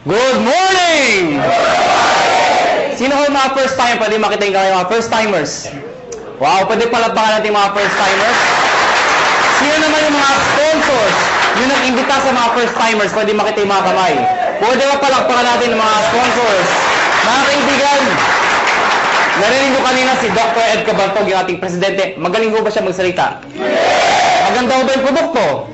Good morning! Sino ho mga first time? Pwede makita yung kayo mga first timers. Wow, pwede palapakan natin mga first timers. Sino naman yung mga sponsors? Yung nag-imbita sa mga first timers, pwede makita yung mga kamay. Pwede ba palakpakan natin yung mga sponsors? Mga kaibigan, narinig ko kanina si Dr. Ed Cabantog, yung ating presidente. Magaling ko ba siya magsalita? Maganda ko ba yung produkto?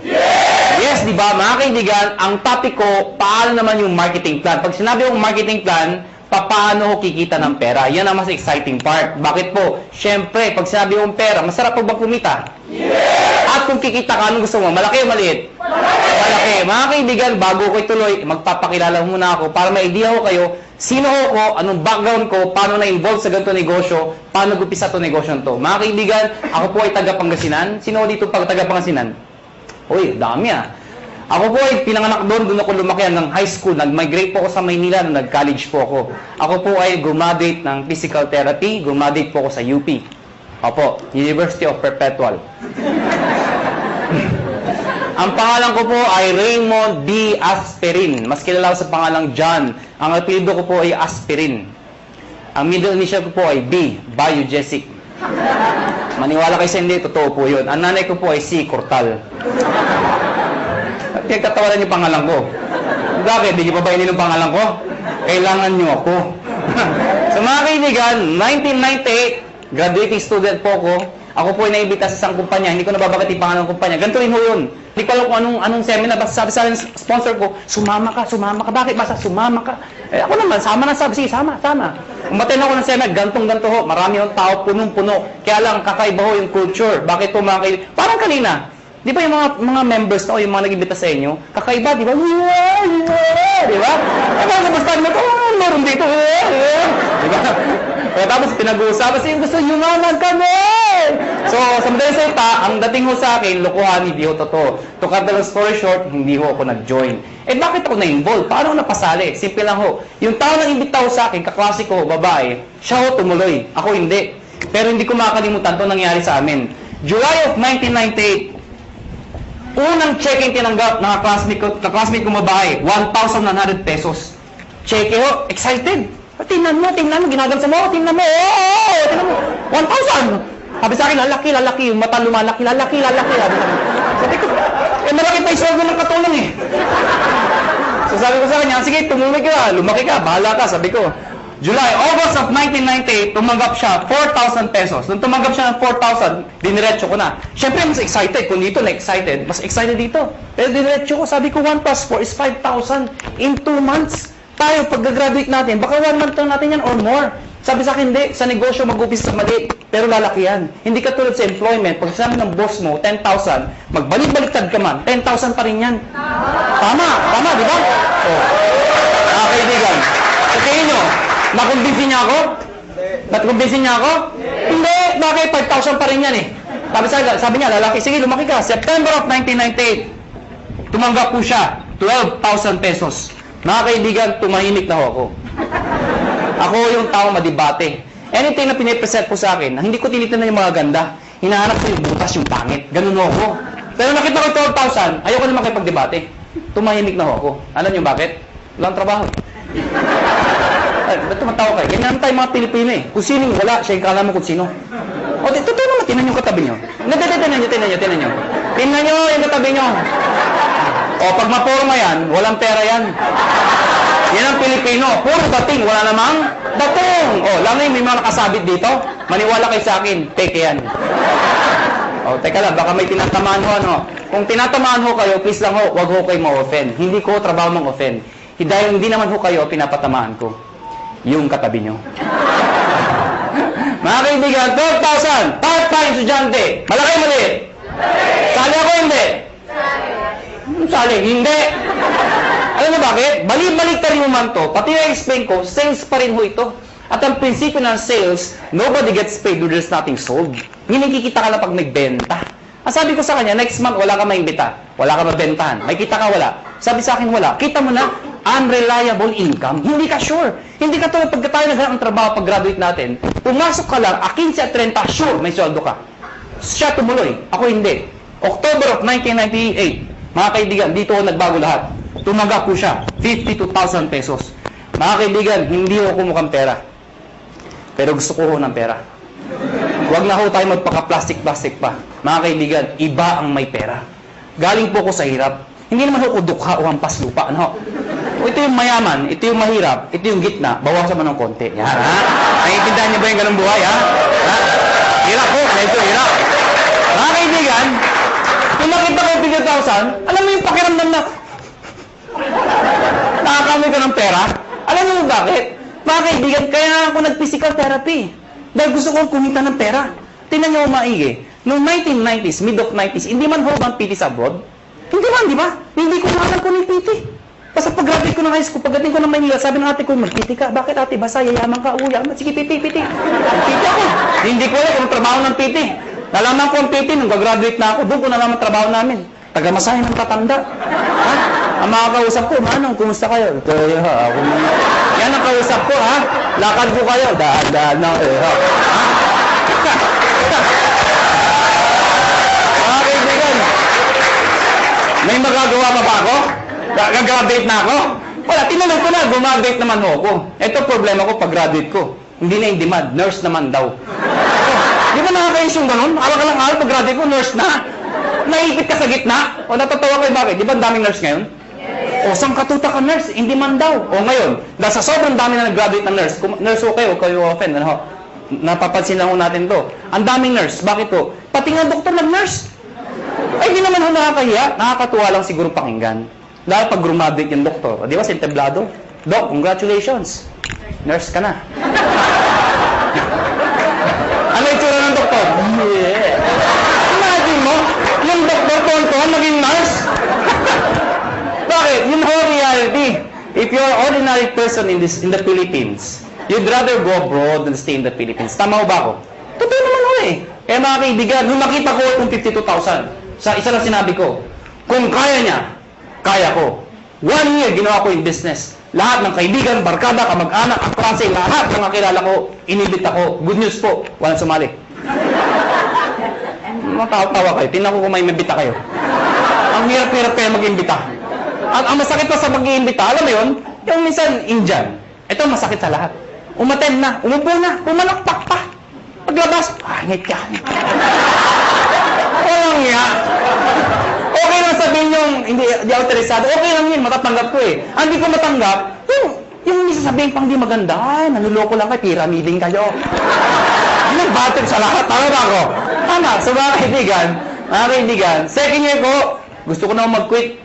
Yes, di ba? Mga kaibigan, ang topic ko, paano naman yung marketing plan? Pag sinabi kong marketing plan, paano ko kikita ng pera? Yan ang mas exciting part. Bakit po? Siyempre, pag sinabi kong pera, masarap po bang kumita? Yes! At kung kikita ka, anong gusto mo? Malaki o maliit? Malaki. Mga kaibigan, bago ko ituloy, magpapakilala muna ako para may idea ko kayo, sino ako, anong background ko, paano na-involve sa ganito negosyo, paano gupisa ito negosyo to. Mga kaibigan, ako po ay taga Pangasinan. Sino dito pag taga Pangasinan? Uy, dami ah. Ako po ay pinanganak doon ako lumakihan ng high school. Nag-migrate po ako sa Maynila nung nag-college po ako. Ako po ay graduate ng physical therapy, graduate po ako sa UP. Opo, University of Perpetual. Ang pangalan ko po ay Raymond B. Asperin. Mas kilala ko sa pangalang John. Ang apelyido ko po ay Asperin. Ang middle initial ko po ay B. Biogesic. Maniwala kayo sa hindi, totoo po yun. Ang nanay ko po ay C. Cortal. At pinagtatawanan yung pangalan ko. Bakit? Hindi niyo pa ba inin ang pangalan ko? Kailangan niyo ako. So mga kaibigan, 1998, graduating student po ako. Ako po ay naibita sa isang kumpanya. Hindi ko nababagat yung pangalan ng kumpanya. Ganito rin ho yun. Hindi ko alam kung anong seminar. Basta sabi sa akin, sponsor ko, sumama ka. Bakit? Basta sumama ka. Eh, ako naman, sama na sabi. Sige, sama. Umaten ako ng seminar, ganto ho. Marami yung tao, punong-puno. Kaya lang, kakaiba ho yung culture. Bakit po mga kaibigan? Parang kanina. Di ba yung mga members na o yung mga nag-imbita sa inyo, kakaiba, di ba? Di ba? Basta mo ito, meron dito. Di ba? Kaya tapos pinag-uusapan siya, gusto nyo naman kami! So, sa madaling salita, ang dating ho sa akin, lokohan, hindi ho totoo. To cut the long story short, hindi ho ako nag-join. Eh, bakit ako na-involve? Paano ako napasali? Simple lang ho. Yung tao nang imbita ho sa akin, kaklase ko, babae, siya ho tumuloy. Ako hindi. Pero hindi ko makakalimutan ito nangyari sa amin. July of 1998, unang check-in tinanggap ng classmate ko babae, 1,100 pesos. Check ho, excited. Tingnan mo, ginagamsa mo, tingnan mo, 1,000. Sabi sa akin, lalaki, yung mata lumalaki, lalaki. Sabi ko, malaki pa yung sweldo ng katulong eh. So sabi ko sa kanya, sige, tumuloy ka, lumaki ka, bahala ka, sabi ko. August of 1998, tumanggap siya 4,000 pesos. Nung tumanggap siya ng 4,000, diniretso ko na. Siyempre, mas excited. Kung dito na-excited, mas excited dito. Pero diniretso ko, sabi ko, 1 plus 4 is 5,000 in 2 months. Tayo, pag-graduate natin, baka 1 month lang natin yan or more. Sabi sa akin, hindi. Sa negosyo, mag-upis sa mali. Pero lalaki yan. Hindi ka tulad sa employment. Pag sabi ng boss mo, 10,000, magbalik-baliktad ka man, 10,000 pa rin yan. Tama, di ba? Oh. Mga kaibigan, sa tingin nyo, nakumbinsin niya ako? Nakumbinsin niya ako? Hindi. Bakit? 5,000 pa rin yan eh. Sabi niya, lalaki, sige, lumaki ka. September of 1998, tumanggap po siya, 12,000 pesos. Mga kaibigan, tumahimik na ako. Ako yung tao madibate. Anything na pinipresent po sa akin, hindi ko tinitingnan yung mga ganda. Hinahanap ko yung butas, yung pangit. Ganun ako. Pero nakita ko 12,000, ayoko na makipagdebate. Tumahimik na ako. Alam niyo bakit? Walang trabaho. Ay, ba't tumatawa kayo? Ganyan tayo mga Pilipino eh. Kung sino wala, siya yung kala mo kung sino. O, totoo naman, tinan yung katabi nyo. Tinan nyo. Tinan nyo yung katabi nyo. O, pag maporma yan, walang pera yan. Yan ang Pilipino. Puro dating, wala namang dating. O, lang na yung may mga nakasabit dito. Maniwala kayo sa akin, peke yan. O, teka lang, baka may tinatamaan ho, ano. Kung tinatamaan ho kayo, please lang ho, wag ho kayo ma-offend. Hindi ko trabaho mang-offend. Dahil hindi naman ho kayo, pinapatamaan ko. Yung katabi nyo. Mga kaibigan, 12,000, part-time estudyante. Malaki maliit? Sali ako hindi? Sali, hindi. Alam mo bakit? Balik-balik rin mo man to. Pati na-explain ko, sales pa rin ho ito. At ang prinsipyo ng sales, nobody gets paid when there's nothing sold. Hindi kikita ka lang pag nagbenta. Ang sabi ko sa kanya, next month wala ka maimbita. Wala ka mabentahan. May kita ka, wala. Sabi sa akin, wala. Kita mo na, unreliable income. Hindi ka sure. Hindi ka tulad pagka tayo naghanap ng trabaho pag graduate natin. Pumasok ka lang, 15 at 30, sure, may sweldo ka. Siya tumuloy. Ako hindi. October of 1998, mga kaibigan, dito ako nagbago lahat. Tumaga po siya, 52,000 pesos. Mga kaibigan, hindi ako kumukhang pera. Pero gusto ko ho ng pera. Huwag na ho tayo magpaka-plastic-plastic pa. Mga kaibigan, iba ang may pera. Galing po ko sa hirap. Hindi naman ho dukha o hampas lupa. Ano? O ito yung mayaman, ito yung mahirap, ito yung gitna, bawasan mo ng konti. Yan, ha? Naiintindihan niyo ba yung ganung buhay, ha? Ha? Hirap po, medyo hirap. Mga kaibigan, kung nakita ko 50,000, alam mo yung pakiramdam na nakakamay ka ng pera? Alam mo bakit? Mga kaibigan, kaya ako nag-physical therapy. Dahil gusto kong kumita ng pera. Tingnan niyo maigi. Noong 1990s, mid of 90s, hindi man ho bang PT sa abroad? Hindi man, di ba? Hindi ko alam ko ng PT. Basta pag-graduate ko ng high school, pagdating ko ng Manila, sabi ng ate ko, mag-PT ka. Bakit ate? Basta yayaman ka, yaman. Sige, PT. PT ako. Hindi ko alam kung trabaho ng PT. Nalaman ko ang PT nung gagraduate na ako. Doon ko nalaman trabaho namin. Taga-masahe ng tatanda. Ha? Ang mga kausap ko, Manong, kumusta kayo? Kaya ha, ako na. Yan ang kausap ko, ha? Lakad ko kayo. Daan na, ha? Mga kaibigan, may magagawa pa ba ako? Gagraduate na ako? Wala, tinanong ko na, gumagraduate naman ho ako. Ito problema ko pag-graduate ko. Hindi na in demand, nurse naman daw. Di ba nakakayos yung ganun? Alam ka lang, pag-graduate ko, nurse na. Naipit ka sa gitna? O natatawa kayo, bakit? Di ba ang daming nurse ngayon? O saan katuta ka nurse? In demand daw. O ngayon, dahil sa sobrang dami na nag-graduate ng nurse, nurse ho kayo offend, ano? Napapansin lang ho natin to. Ang daming nurse, bakit to? Pati nga doktor nag-nurse. Ay, di naman ho nakakahiya. Nakakatuwa lang siguro pakinggan. Dahil pag graduate yung doktor, di ba, sinteblado? Doc, congratulations. Nurse ka na. Ano yung tsura ng doktor? Yeah. Imagine mo, yung doktor tonton maging nurse. Bakit? Yun ho reality. If you're an ordinary person in the Philippines, you'd rather go abroad than stay in the Philippines. Tama ho ba ako? Totoo naman ho eh. Kaya mga kaibigan, nung makita ko itong 52,000, sa isa lang sinabi ko, kung kaya niya, kaya ko. 1 year, ginawa ko yung business. Lahat ng kaibigan, barkada, kamag-anak, kaklase, lahat ng kakilala ko, inibit ako. Good news po, walang sumali. Matawa kayo. Tingnan ko kung may mabita kayo. Ang hirap-hirap kayo mag-imbita. At ang masakit pa sa mag-iimbita, alam mo yun, yung minsan Indian. Ito masakit sa lahat. Umaten na, umupo na, pumanakpak pa. Paglabas, ngit ka. Walang nga. Okay lang sabihin yung hindi autorisado. Okay lang yun, matatanggap ko eh. Ang hindi ko matanggap, yung sasabihin pang di maganda, ay, nanuloko lang kayo, pyramiding kayo. Nag-battle sa lahat, tama ba ako? Tama, so mga kaibigan, second year ko, gusto ko na mag-quit.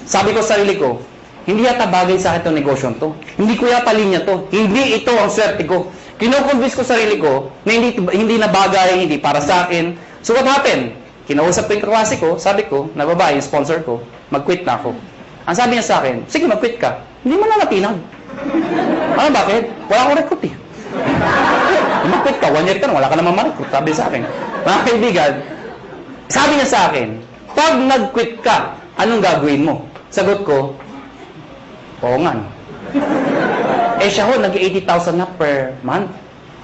Sabi ko sa sarili ko, hindi yata bagay sa akin itong negosyo to. Hindi ko yata linya to. Hindi ito ang swerte ko. Kino-convince ko sarili ko na hindi na bagay, hindi para sa akin. So what happened? Kinausap ko yung kaklase ko, sabi ko, na babae, yung sponsor ko, mag-quit na ako. Ang sabi niya sa akin, sige, mag-quit ka. Hindi mo na natinag. Ano, bakit? Wala akong recruit eh. Mag-quit ka, 1 year ka na, wala ka naman ma-recruit. Sabi sa akin. Mga kaibigan, sabi niya sa akin, pag nag-quit ka, anong gagawin mo? Sagot ko, oo nga. Eh siya ho, nag-80,000 na per month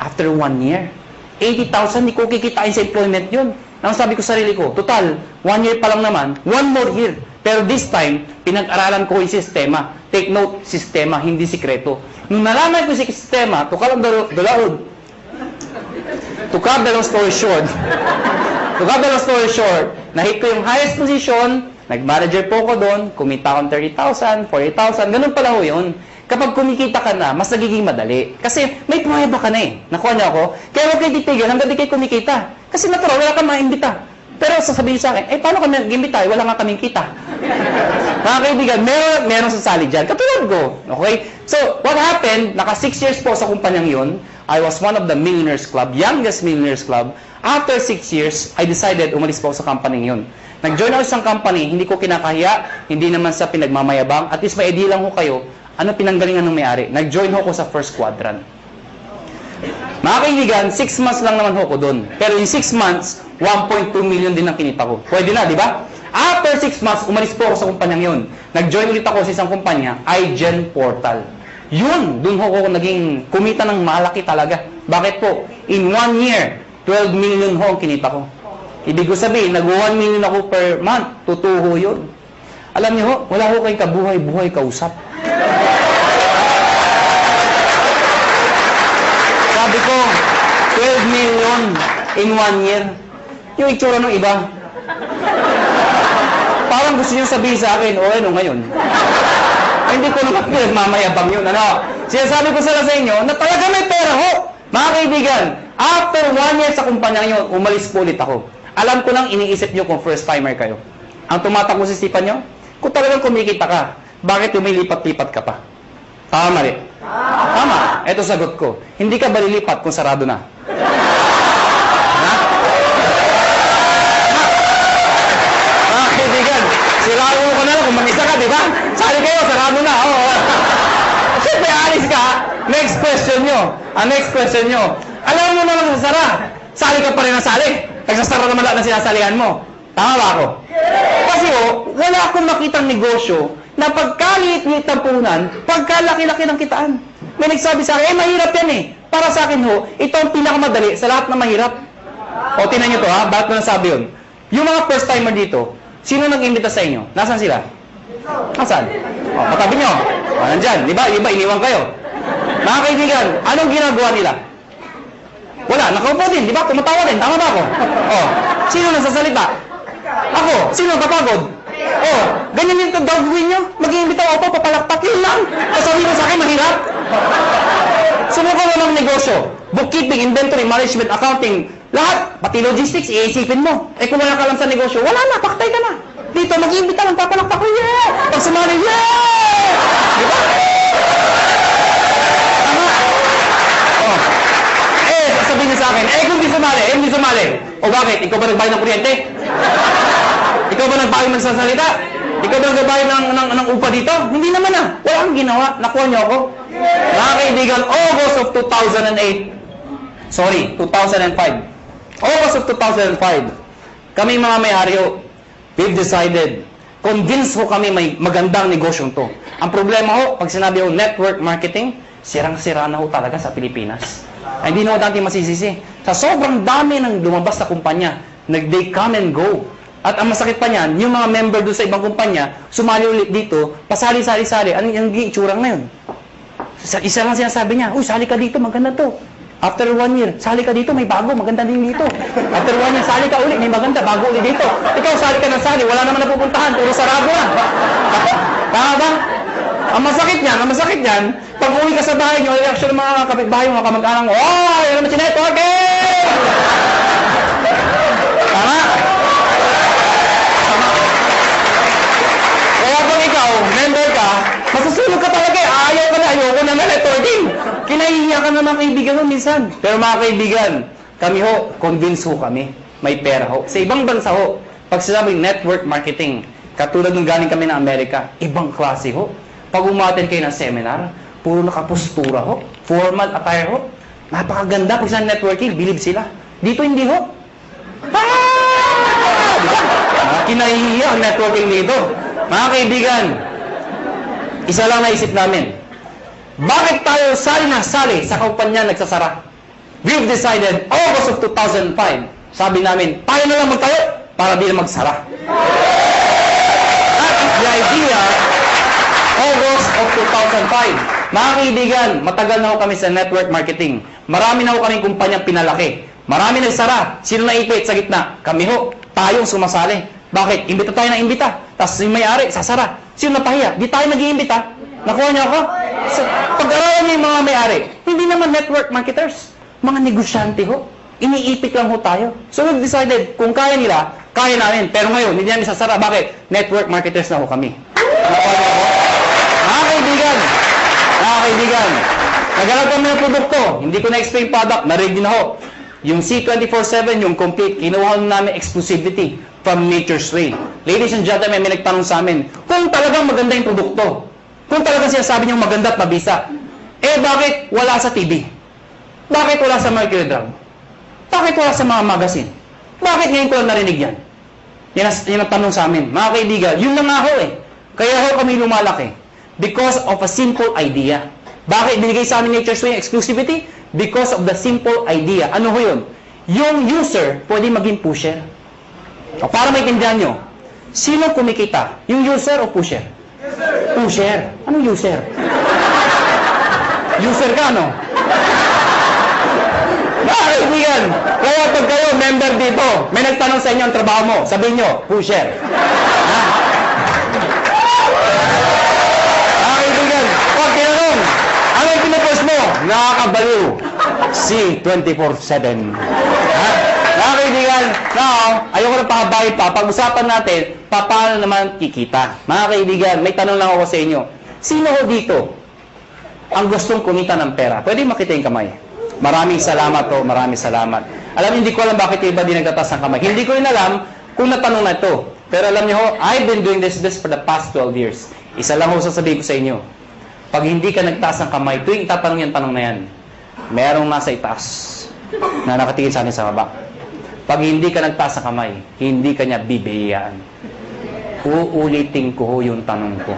after 1 year. 80,000, hindi ko kikitain sa employment yun. Nang sabi ko sa sarili ko, total, 1 year pa lang naman, 1 more year. Pero this time, pinag-aralan ko yung sistema. Take note, sistema, hindi sikreto. Nung nalaman ko yung sistema, to cut the long story short, nahit ko yung highest position, nag-manager po ko doon, kumita akong 30,000, 40,000, ganun pala ho yun. Kapag kumikita ka na, mas nagiging madali. Kasi may pruweba ka na eh. Nakuha niyo ako? Kaya huwag kayo titigil hanggang di kayo kumikita. Kasi natural, wala kang maimbita. Pero sasabihin sa akin, paano kami nag-imbita? Wala nga kaming kita. Mga kaibigan, meron sasali dyan. Katulad ko. Okay? So, what happened, naka 6 years po sa kumpanyang yun. I was one of the millionaires club, youngest millionaires club. After 6 years, I decided umalis po sa company yun. Nag-join ako sa isang company, hindi ko kinakahiya, hindi naman sa pinagmamayabang. At least may idea lang ko kayo, ano pinanggalingan ng may-ari. Nag-join ako sa first quadrant. Mga kaibigan, 6 months lang naman ako doon. Pero in 6 months, 1.2 million din ang kinita ko. Pwede na, di ba? After 6 months, umalis po ako sa kumpanyang yun. Nag-join ulit ako sa isang kumpanya, iGen Portal. Yun, doon ako naging kumita ng malaki talaga. Bakit po? In 1 year, 12 million ho ang kinita ko. Ibig ko sabihin, nag-1 million ako per month. Tutuho yun. Alam niyo ho, wala ho kayong kabuhay-buhay kausap. Sabi ko, 12 million in 1 year. Yung itsura ng iba. Parang gusto niyo sabihin sa akin, ano ngayon? Ay, hindi ko naman mamayabang yun. Ano? Sinasabi ko sa inyo na talaga may pera ho. Mga kaibigan, after 1 year sa kumpanya nyo, umalis po ulit ako. Alam ko lang iniisip nyo kung first timer kayo. Ang tumatakbo sa isipan nyo, kung talagang kumikita ka, bakit lumilipat-lipat ka pa? Tama, mali? Tama. Ito sagot ko. Hindi ka ba lilipat kung sarado na? Ha? Mga kaibigan, sirado ko na lang kung mag-isa ka, di ba? Sali kayo, sarado na. Oo. Siyempre, alis ka. Next question nyo. Next question nyo. Alam mo naman sa sara. Sali ka pa rin ang sali. Nagsasara naman lahat ng sinasalihan mo. Tama ba ako? Kasi wala akong makitang negosyo na pagkaliit-liit ng puhunan, pagkalaki-laki ng kitaan. May nagsabi sa akin, mahirap yan eh. Para sa akin ito ang pinakamadali sa lahat na mahirap. O, tinan nyo to ha, bakit ko nasabi yun? Yung mga first timer dito, sino nag-imbita sa inyo? Nasaan sila? Nasaan? O, katabi nyo. O, nandyan. Di ba? Iba, iniwan kayo. Mga kaibigan, anong ginagawa nila? Wala, nakaupo din. Di ba? Tumatawa din. Tama ba ako? O, sino nasasalita? Ako. Sino kapagod? O, ganyan yung gagawin nyo. Mag-iimbita ako, papalakpak yun lang. Sasabihin mo sa akin, mahirap. Sumuko mo ng negosyo. Bookkeeping, inventory, management, accounting, lahat. Pati logistics, iisipin mo. Eh kung wala ka lang sa negosyo, wala na, paktay ka na. Dito, mag-iimbita lang, papalakpak ko, yeah! Pag sumali, yeah! Di ba? Tama. O. Sabihin niya sa akin, kung di sumali. O bakit? Ikaw ba nagbayad ng kuryente? Ikaw ba nagbayad ng sasalita? Ikaw ba nagbayad ng upa dito? Hindi naman ah. Wala kang ginawa. Nakuha niyo ako. Mga kaibigan, August of 2008. Sorry, 2005. August of 2005. Kami mga may-ari we've decided, convince ho kami may magandang negosyong to. Ang problema ho, pag sinabi ho network marketing, sirang-sira na ho talaga sa Pilipinas. Ay, hindi na ho dati masisisi. Sa sobrang dami ng lumabas na kumpanya, they come and go. At ang masakit pa niyan, yung mga member doon sa ibang kumpanya, sumali ulit dito, pasali-sali-sali. Ano yung itsura na yun? Isa lang sinasabi niya, sali ka dito, maganda to. After 1 year, sali ka dito, may bago, maganda din dito. After 1 year, sali ka ulit, may maganda, bago ulit dito. Ikaw, sali ka ng sali, wala naman napupuntahan, puro sarado na. Tama ba? Ang masakit niyan, pag uwi ka sa bahay nyo, reaction ng mga kapitbahay, mga kamag-anak mo, yan naman si networking! Tama? Kaya pag ikaw, member ka, masusunod ka talaga ayaw ko na networking. Kinahihiya ka na mga kaibigan mo minsan. Pero mga kaibigan, kami convince kami. May pera Sa ibang bansa pag sinabing network marketing, katulad nung galing kami na Amerika, ibang klase Pag umaten kayo ng seminar, puro nakapostura formal attire napakaganda. Pag sa networking, believe sila. Dito hindi diba? Kinahihiya ang networking dito. Mga kaibigan, isa lang naisip namin. Bakit tayo sali na sali sa kumpanya nagsasara? We've decided, August of 2005, sabi namin, tayo na lang magtayo para di na magsara. That is the idea, August of 2005. Mga kaibigan, matagal na kami sa network marketing. Marami na kaming kumpanyang pinalaki. Marami nagsara. Sino na ipit sa gitna? Kami tayong sumasali. Bakit? Imbita tayo na imbita. Tapos yung may-ari, sasara. Sino napahiya? Di tayo nag-iimbita. Nakuha niyo ako? Pag-aralan niyo yung mga may-ari, hindi naman network marketers. Mga negosyante Iniipit lang tayo. So we've decided, kung kaya nila, kaya namin. Pero ngayon, hindi namin sasara. Bakit? Network marketers na kami. Nakuha niyo ako? Mga kaibigan, naghanap kami ng produkto. Hindi ko na-explain product. Narig din Yung C24/7, yung complete, kinuha namin exclusivity from Nature's Way. Ladies and gentlemen, may nagtanong sa amin, kung talagang maganda yung produkto, kung talagang sinasabi niyong maganda at mabisa, bakit wala sa TV? Bakit wala sa Mercury Drug? Bakit wala sa mga magazine? Bakit ngayon ko lang narinig yan? Yan ang tanong sa amin. Mga kaibigan, yun na nga Kaya kami lumalaki. Because of a simple idea. Bakit binigay sa amin Nature's Way exclusivity? Because of the simple idea. Ano yun? Yung user, pwede maging pusher. O para maintindihan nyo, Sino kumikita? Yung user o pusher? Pusher. Anong user? User ka, no? Kaibigan, kaya pag kayo member dito, may nagtanong sa inyo ang trabaho mo, sabihin nyo, pusher. Kaibigan, pag tinanong, ano yung pinupost mo? Nakakabaliw. Si 24/7. Kaibigan, now, ayoko na pakabahay pa. Pag-usapan natin, paano naman kikita? Mga kaibigan, may tanong lang ako sa inyo. Sino ho dito ang gustong kumita ng pera? Pwede makita yung kamay. Maraming salamat po, maraming salamat. Alam, hindi ko alam bakit yung iba di nagtataas ng kamay. Hindi ko rin alam kung natanong na ito. Pero alam niyo ho, I've been doing this for the past 12 years. Isa lang ho sasabihin ko sa inyo. Pag hindi ka nagtaas ng kamay, tuwing itatanong yung tanong na yan, merong nasa itaas na nakatingin sa akin sa baba. Pag hindi ka nagtaas ng kamay, hindi ka niya bibiyayaan. Uulitin ko ho yung tanong ko.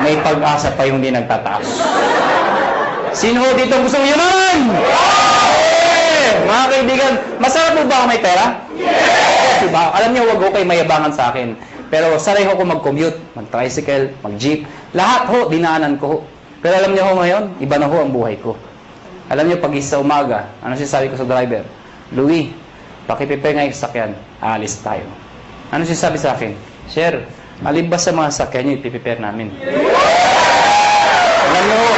May pag-asa pa yung di nagtataas. Sino ho dito gusto yumaman? Yeah! Mga kaibigan, masarap po ba ako may pera? Yes! Diba? Alam niyo, wag ho kayo mayabangan sa akin. Pero sanay ho ko mag-commute, mag-tricycle, mag-jeep. Lahat ho, dinaanan ko ho. Pero alam niyo ho ngayon, iba na ho ang buhay ko. Alam niyo, pag isa umaga, ano sinasabi ko sa driver? Louie, pakiprepare nga yung sakyan, aalis tayo. Ano sinasabi sa akin? Sir, alin ba sa mga sakyan niyo ipiprepare namin? Alam niyo ho,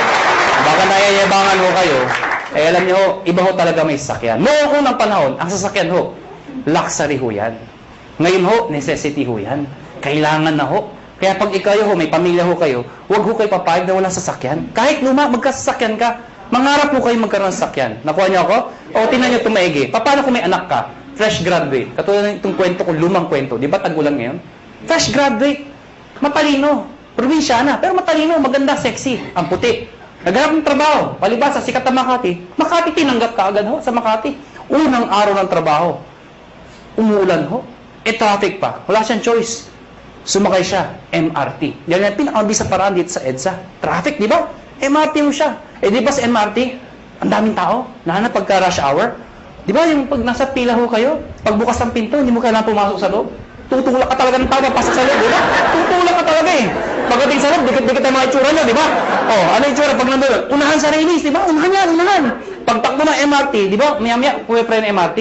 baka nayayabangan ho kayo, eh alam niyo ho, iba ho talaga may sasakyan. Noong unang panahon, ang sasakyan ho, luxury ho yan. Ngayon ho, necessity ho yan. Kailangan na ho. Kaya pag ikaw ho, may pamilya ho kayo, huwag ho kayo papayag na walang sasakyan. Kahit luma, magkasasakyan ka, mangarap ho kayo magkaroon ng sasakyan. Nakuha niyo ako? O tingnan niyo ito maigi. Paano kung may anak ka? Fresh graduate. Katulad ng itong kwento ko, lumang kwento. Di ba tagulan ngayon? Fresh graduate. Matalino. Probinsyana. Pero matalino, maganda, sexy. Ang puti. Naghanap ng trabaho. Palibasa, sikat na Makati. Makati, tinanggap ka agad ho sa Makati. Unang araw ng trabaho. Umuulan ho. Traffic pa. Wala siyang choice. Sumakay siya. MRT. Yan ang pinakabis sa paraan dito sa EDSA. Traffic, di ba? MRT mo siya. Di ba sa MRT, ang daming tao. Lalo na pagka rush hour. Di ba yung pag nasa pila ho kayo, pagbukas ng pinto, hindi mo kailangan pumasok sa loob. Tutulak ka talaga ng tao, pasok sa loob, di ba? Tutulak ka talaga eh. Pagdating sa loob, dikit-dikit ang mga itsura niya, di ba? Oh, ano yung itsura pag nandun? Unahan sa release, di ba? Unahan yan, unahan. Pagtakbo ng MRT, di ba? Maya-maya, puwi-pre ng MRT.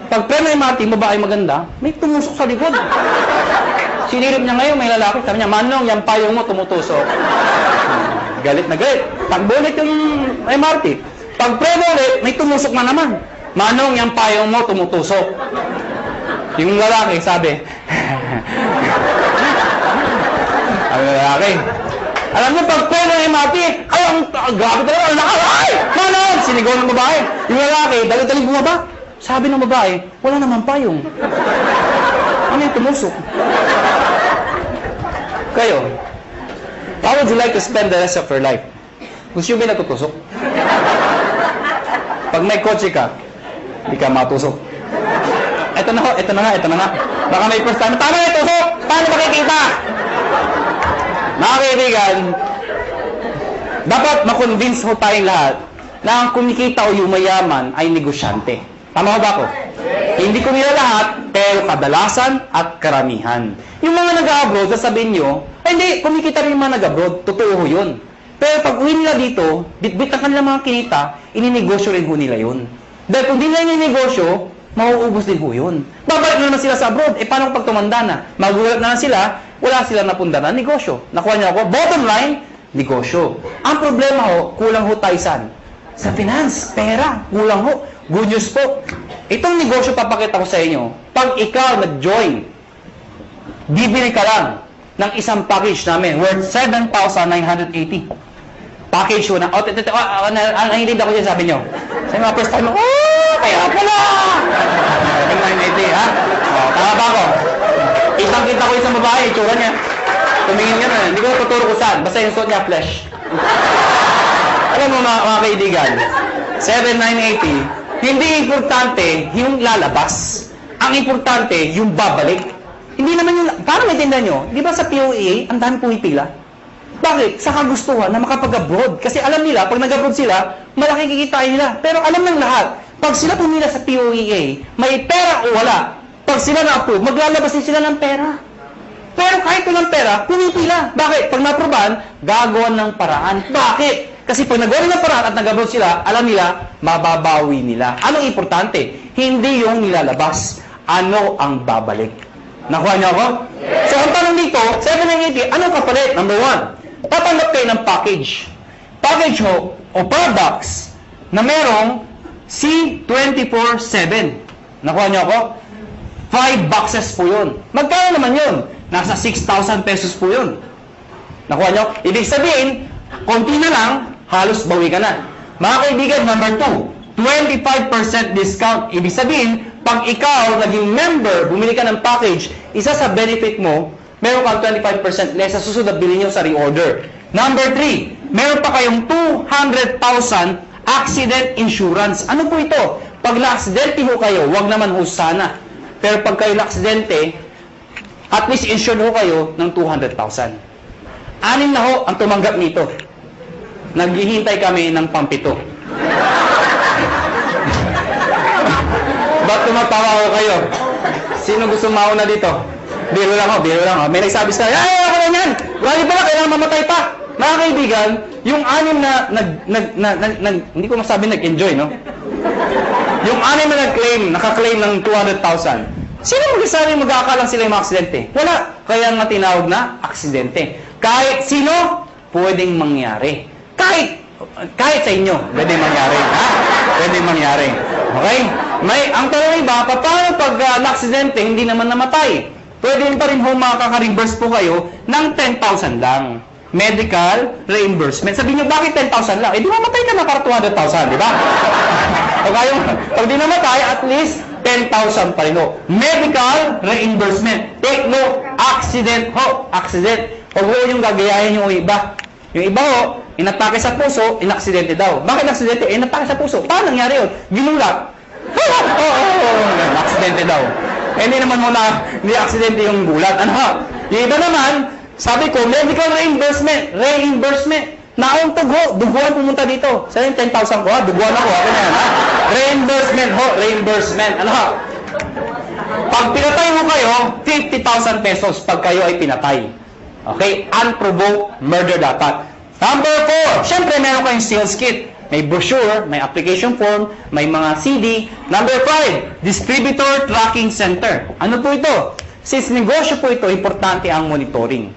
Pag pre ng MRT, babae maganda, may tumusok sa likod. Sinirip niya ngayon, may lalaki. Sabi niya, Manong, yung payong mo tumutusok. Galit na galit. Takbo ulit yung MRT. Pag pre mo ulit, may tumusok na naman. Manong, yung payong mo tumutusok. Yung lalaki, sabi, ang lalaki, alam mo, pag pre ng MRT, ay, grabe talaga, ang lakas, ay, Manong, sinigaw ng babae. Yung lalaki, dali-dali bumaba. Sabi ng babae, wala naman payong. Ano yung tumusok? Kayo, how would you like to spend the rest of your life? Gusto nyo ba natutusok? Pag may kotse ka, hindi ka matusok. Ito na ho, ito na nga. Baka may first time, tama na tusok! Paano makikita? Mga kaibigan, dapat makonvince ho tayong lahat na ang kumikita o yumayaman ay negosyante. Tama ba ako? Hindi ko nila lahat, pero kadalasan at karamihan. Yung mga nag-abroad, sasabihin nyo, hindi, kumikita rin yung mga nag-abroad. Totoo ho yun. Pero pag uwi nila dito, bit-bit ang kanilang mga kinita, ininegosyo rin ho nila yun. Dahil kung di nila ininegosyo, mauubos din ho yun. Babalik na naman sila sa abroad. Paano pag tumanda na? Magulat na sila, wala sila napunda na negosyo. Nakuha niyo ako? Bottom line, negosyo. Ang problema ho, kulang ho tayo saan? Sa finance, pera, kulang ho. Good news po. Itong negosyo papakita ko sa inyo. Pag ikaw nag-join, bibili ka lang ng isang package namin worth 7,980. Package ko na. Nanginig ako dyan, sabi nyo. Sa mga first time, kaya pala! 7,980, ha? Tama ba ako? Kitang-kita ko isang babae, itsura niya. Tumingin niya na. Hindi ko tuturo ko saan. Basta yung suot niya, flesh. Alam mo mga kaibigan, 7,980, hindi importante yung lalabas. Ang importante, yung babalik. Hindi naman yung... Paano maintindihan nyo? Di ba sa POEA, ang dami pumipila? Bakit? Sa kagustuhan na makapag-abroad. Kasi alam nila, pag nag-abroad sila, malaki kikitain nila. Pero alam ng lahat, pag sila pumila sa POEA, may pera o wala, pag sila na-approve, maglalabas din sila ng pera. Pero kahit walang pera, pumipila. Bakit? Pag na-approvean, gagawan ng paraan. Bakit? Kasi pag nagawa ng paraan at nag-approve sila, alam nila, mababawi nila. Anong importante? Hindi yung nilalabas. Ano ang babalik? Nakuha niyo ako? So, ang tanong dito, 780, anong kapalit? Number 1, tatanggap kayo ng package. Package ho, o products, na merong C24/7. Nakuha niyo ako? 5 boxes po yun. Magkano naman yun? Nasa 6,000 pesos po yun. Nakuha niyo? Ibig sabihin, konti na lang, halos bawi ka na. Mga kaibigan, number 2, 25% discount. Ibig sabihin, pag ikaw naging member, bumili ka ng package, isa sa benefit mo, meron kang 25% less sa susunod na bilhin nyo sa reorder. Number 3, meron pa kayong 200,000 accident insurance. Ano po ito? Pag na-aksidente ho kayo, wag naman ho sana. Pero pag kayo na-aksidente, at least insured ho kayo ng 200,000. 6 na ho ang tumanggap nito. Naghihintay kami ng pampito. Ba't tumatawa ho kayo? Sino gusto mauna dito? Biro lang ho, biro lang ho. May nagsabi sa akin, ay, ako na yan! Wala pala, kailangan mamatay pa! Mga kaibigan, yung 6 na hindi ko masabi nag-enjoy, no? Yung 6 na nag-claim, naka-claim ng 200,000. Sino mag-asabi mag-aakalang sila yung mga aksidente? Wala. Kaya nga tinawag na aksidente. Kahit sino, pwedeng mangyari. Kahit sa inyo, pwedeng mangyari. Ha? Pwedeng mangyari. Okay? Ang tanong iba, paano pag na-aksidente, hindi naman namatay? Pwede pa rin ho makaka-reimburse po kayo ng 10,000 lang. Medical reimbursement. Sabihin nyo, bakit 10,000 lang? Eh, di mamatay ka na para 200,000, di ba? Okay, pag di namatay, at least 10,000 pa rin ho. Medical reimbursement. Take note, accident ho. Accident. Huwag ho yung gagayahin yung iba. Yung iba ho, inatake sa puso, inaksidente daw. Bakit inaksidente? Inatake sa puso. Paano nangyari yun? Ginulat. Aksidente daw. Hindi naman mo na, hindi aksidente yung gulat. Ano ha? Yung iba naman, sabi ko, medical reimbursement. Reimbursement. Nauntog ho, duguan pumunta dito. Sa yung 10,000 ko ha, duguan ako. Ako na yan ha. Reimbursement ho, reimbursement. Ano ha? Pag pinatay mo kayo, 50,000 pesos pag kayo ay pinatay. Okay? Unprovoked murder dapat. Number 4, syempre meron kayong sales kit. May brochure, may application form, may mga CD. Number 5, distributor tracking center. Ano po ito? Since negosyo po ito, importante ang monitoring.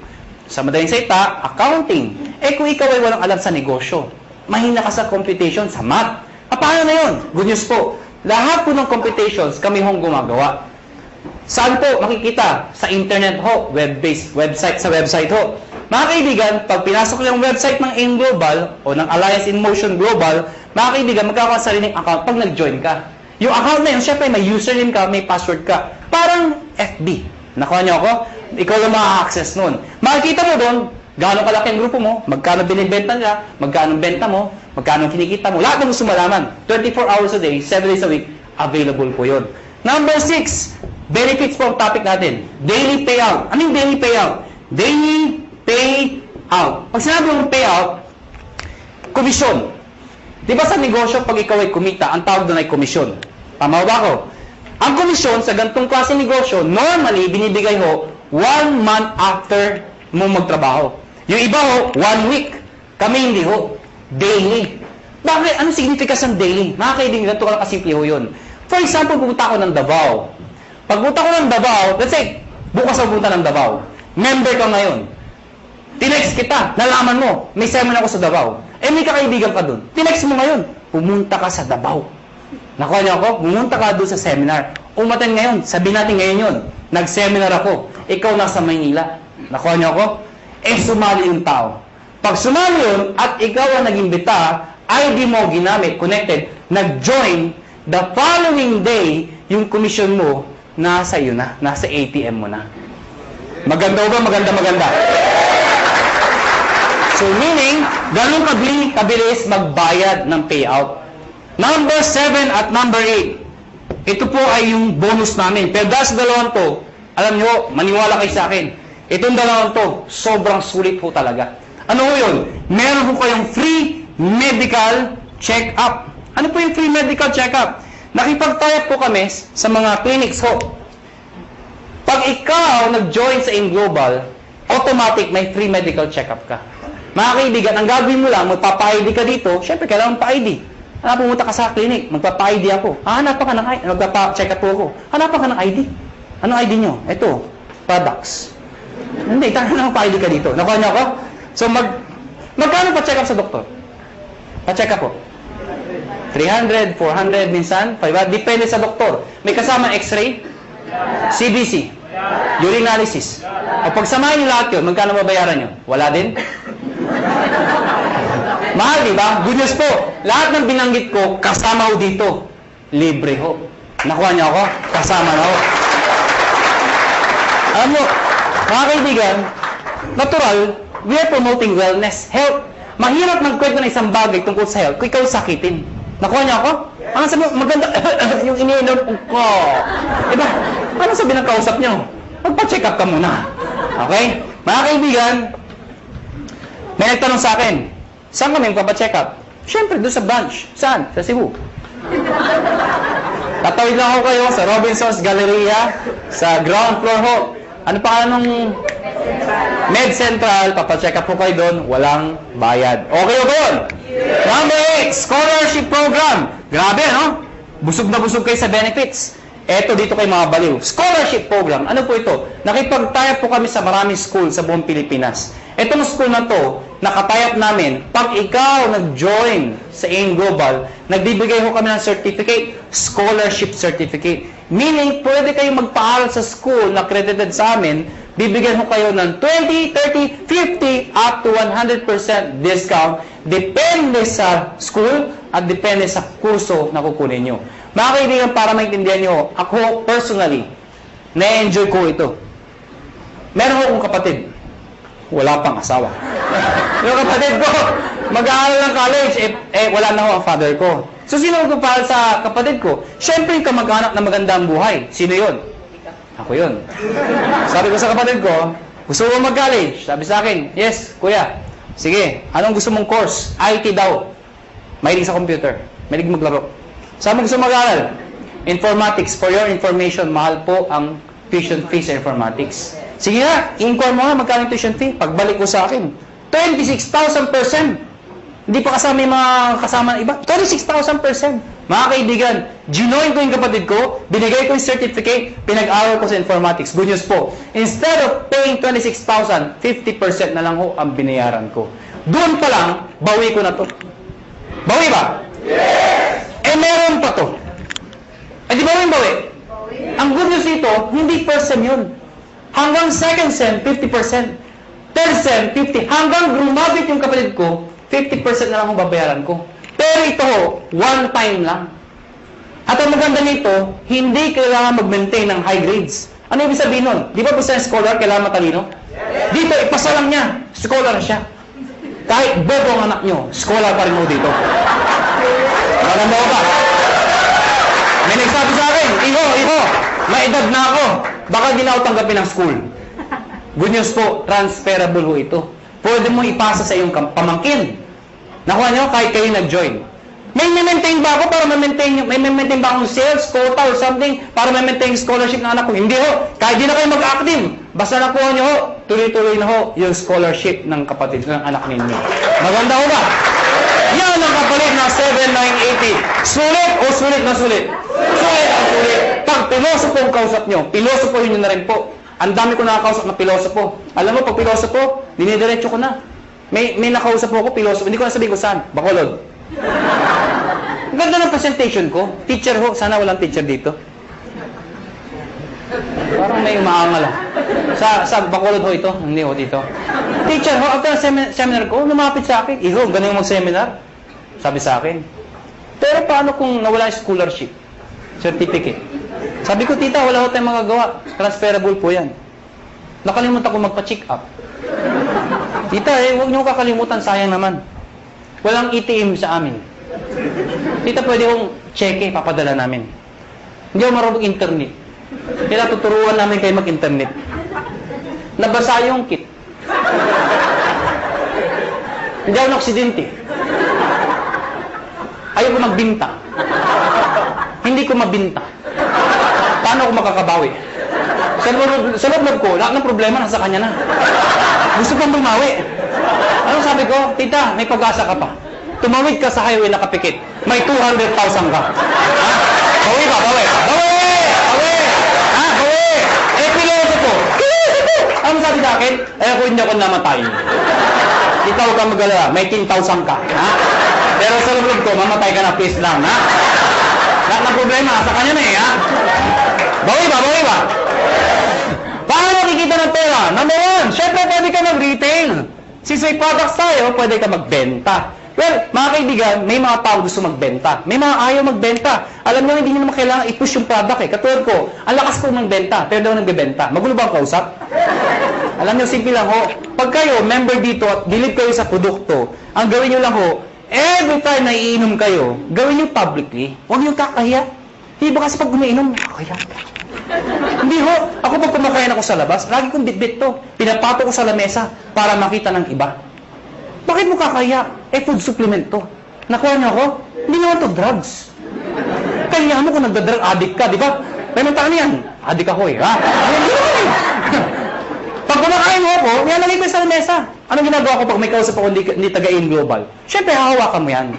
Sa madaling salita, accounting. Eh kung ikaw ay walang alam sa negosyo, mahina ka sa computation, sa math. Paano na yun? Good news po. Lahat po ng computations kami hong gumagawa. Saan po makikita? Sa internet ho, web-based, website, sa website ho. Mga kaibigan, pag pinasok yung website ng AIM Global o ng Alliance in Motion Global, mga kaibigan, magkakaroon sa sariling account pag nag-join ka. Yung account na yun, syempre may username ka, may password ka. Parang FB. Nakuha niyo ako? Ikaw lang maka-access nun. Makikita mo doon, gaano kalaki ang grupo mo, magkano binibenta ka, magkano benta mo, magkano kinikita mo. Lahat ng gusto malaman. 24 hours a day, 7 days a week, available po yun. Number 6, benefits po ang topic natin. Daily payout. Anong daily payout? Daily payout. Pag sinabi mong payout, komisyon. Di ba sa negosyo, pag ikaw ay kumita, ang tawag doon ay komisyon. Tama ba ako? Ang komisyon sa ganitong klase negosyo, normally, binibigay ho 1 month after mo magtrabaho. Yung iba ho, 1 week. Kami hindi ho. Daily. Bakit? Anong significance ng daily? Mga kaibigan, ganito ka lang kasimple ho yun. For example, pupunta ako ng Davao. Pagpunta ko ng Davao, let's say, bukas ako pupunta ng Davao. Member ka ngayon. Tinext kita, nalaman mo, may seminar ako sa Davao. Eh, may kakaibigan ka dun. Tinext mo ngayon, pumunta ka sa Davao. Nakuha niyo ako? Pumunta ka doon sa seminar. Umaten ngayon, sabihin natin ngayon yun. Nag-seminar ako. Ikaw nasa Maynila. Nakuha niyo ako? Eh, sumali yung tao. Pag sumali yun, at ikaw ang nag-imbita, ID mo ginamit, connected, nag-join, the following day, yung commission mo, nasa iyo na. Nasa ATM mo na. Maganda ba? Maganda. So, meaning, ganun kabilis magbayad ng payout. Number 7 at number 8. Ito po ay yung bonus namin. Pero dahil sa dalawang to, alam nyo, maniwala kayo sa akin. Itong dalawang to, sobrang sulit po talaga. Ano po yun? Meron po kayong free medical check-up. Ano po yung free medical check-up? Nakipag-tie up po kami sa mga clinics ho. Pag ikaw nag-join sa InGlobal, automatic may free medical check-up ka. Mga kaibigan, ang gagawin mo lang, magpapa-ID ka dito, syempre kailangan pa-ID. Pumunta ka sa clinic, magpapa-ID ako. Hanapan ka ng ID, magpapa-check up po ako. Hanapan ka ng ID. Anong ID nyo? Ito, products. Hindi, tayo na pa-ID ka dito. Nakuha niyo ako? So, magkano pa-check up sa doktor? Pa-check up po. 300, 400, minsan, 500. Depende sa doktor. May kasama x-ray, CBC, urinalysis. O pagsamahin niyo lahat yun, magkano mabayaran nyo? Wala din? Mahal, di ba? Good news po. Lahat ng binanggit ko, kasama ho dito. Libre ho. Nakuha niyo ako? Kasama na ho. Alam mo, mga kaibigan, natural, we are promoting wellness, health. Mahirap magkwento ng isang bagay tungkol sa health kung ikaw sakitin. Nakuha niyo ako? Ano sabi mo? Maganda yung iniinom ko. Diba? Ano sabi ng kausap niyo? Magpa-check up ka muna. Okay? Mga kaibigan, may nagtanong sa akin, saan kami magpa-check up? Siyempre, doon sa branch. Saan? Sa Cebu. Tatawid lang ako kayo sa Robinson's Galleria, sa ground floor ho. Ano pa nung Med Central, papacheck up po kayo doon, walang bayad. Okay ba yun? Number 8, scholarship program. Grabe, no? Busog na busog kayo sa benefits. Eto dito kay mga baliw. Scholarship program. Ano po ito? Nakipag-tie po kami sa maraming school sa buong Pilipinas. Etong school na to, nakatayap namin, pag ikaw nag-join sa InGlobal, nagbibigay ho kami ng certificate, scholarship certificate. Meaning, pwede kayong magpaaral sa school na accredited sa amin, bibigyan ho kayo ng 20, 30, 50, up to 100% discount, depende sa school at depende sa kurso na kukunin nyo. Mga kaibigan, para maintindihan nyo, ako personally, na-enjoy ko ito. Meron akong kapatid, wala pang asawa. Yung kapatid ko, mag-aaral ng college, wala na ho ang father ko. So, sino magpapahal sa kapatid ko? Siyempre, yung kamag-anak na magandang buhay. Sino yun? Ako yun. Sabi ko sa kapatid ko, gusto mo mag-college? Sabi sa akin, yes, kuya. Sige, anong gusto mong course? IT daw. Mahilig sa computer. Mahilig maglaro. Saan mo gusto mag-aaral? Informatics. For your information, mahal po ang tuition fee sa informatics. Sige nga, inquire mo nga magkano tuition fee. Pagbalik ko sa akin, 26,000%. Hindi pa kasama yung mga kasama ng iba. 26,000%. Mga kaibigan, ginoin ko yung kapatid ko, binigay ko yung certificate, pinag-aral ko sa informatics. Good news po. Instead of paying 26,000, 50% na lang ho ang binayaran ko. Doon pa lang, bawi ko na to. Bawi ba? Yes! Meron pa to. Di ba yung bawi? Ang good news dito, hindi first sem yun. Hanggang second sem, 50%. Third sem, 50%. Hanggang graduate yung kapatid ko, 50% na lang ang babayaran ko. Pero ito, one time lang. At ang maganda nito, hindi kailangan mag-maintain ng high grades. Ano ibig sabihin nun? Di ba basta scholar, kailangan matalino? Dito, ipasa lang niya. Scholar siya. Kahit bobo ang anak nyo, scholar pa rin mo dito. Maganda ko ba? May nagsabi sa akin, Iho, may edad na ako. Baka di na ako tanggapin ng school. Good news po, transferable ho ito. Pwede mo ipasa sa iyong pamangkin. Nakuha nyo, kahit kayo nag-join. May maintain ba ako para may maintain ba akong sales, quota, or something para may-maintain scholarship ng anak ko? Hindi ho. Kahit di na kayo mag-active. Basta nakuha nyo ho, tuloy-tuloy na ho yung scholarship ng kapatid ng anak ninyo. Maganda ho ba? Yan ang kapalit na 7,980. Sulit o sulit na sulit? Sulit ang sulit. Pag pilosopo ang kausap nyo, pilosopohin nyo na rin po. Ang dami ko nakakausap na pilosopo. Alam mo, pag pilosopo, dinidiretso ko na. May nakausap po ako, pilosopo. Hindi ko na sabihin ko saan. Bacolod. Ang ganda ng presentation ko. Teacher ho. Sana walang teacher dito. Parang may umaangal. Sa Bacolod ho ito. Hindi ho dito. Teacher ho, after seminar ko, lumapit sa akin. Iho, ganun yung mag-seminar. Sabi sa akin. Pero paano kung nawala yung scholarship? Certificate. Sabi ko, tita, wala ko tayong magagawa. Transferable po yan. Nakalimutan ko magpa-check up. Tita, huwag niyo kakalimutan, sayang naman. Walang ATM sa amin. Tita, pwede kong cheque, papadala namin. Hindi ako marunong internet. Kaya tuturuan namin kayo mag-internet. Nabasa yung kit. Hindi ako na-aksidente. Ayaw ko magbinta. Hindi ko mabinta. Paano ako makakabawi? Sa loob ko, lahat ng problema nasa kanya na. Gusto pang bumawi. Ano sabi ko? Tita, may pag-asa ka pa. Tumawid ka sa highway nakapikit. May 200,000 ka. Ha? Bawi ba? Bawi! Bawi! Bawi! Ha? Bawi! Eh, piloto ko. Ano sabi sa akin? Eh, ako hindi ako namatay. Ikaw huwag kang mag-alala. May 10,000 ka. Ha? Pero sa loob ko, mamatay ka na, please lang. Ha? Lahat ng problema, sa kanya na eh. Ha? Bawi ba? Bawi ba? Paano makikita ng pera? Number one, syempre pwede ka mag-retail. Since may products tayo, pwede ka magbenta. Well, mga kaibigan, may mga tao gusto magbenta. May mga ayaw magbenta. Alam nyo, hindi nyo naman kailangan i-push yung product eh. Katulad ko, ang lakas ko magbenta, pero daw nagbebenta. Magulo ba ang kausap? Alam nyo, simple lang ho. Pag kayo, member dito at believe kayo sa produkto, ang gawin nyo lang ho, every time na iinom kayo, gawin nyo publicly. Huwag nyo kakahiya. Hindi ba kasi pag umiinom, kakahiya. Hindi ho. Ako pag kumakain ako sa labas, lagi kong bitbit to. Pinapato ko sa lamesa para makita ng iba. Bakit mo kakaya? Eh, food supplement to. Nakuha niyo ako? Hindi naman to drugs. Kaya mo kung nagda-drug addict ka, di ba? May mga yan. Addict ako eh, ha? Pag kumakain mo ako, nilalagay ko sa lamesa. Anong ginagawa ko pag may kausap ako hindi taga-in global? Siyempre, hahawakan mo yan.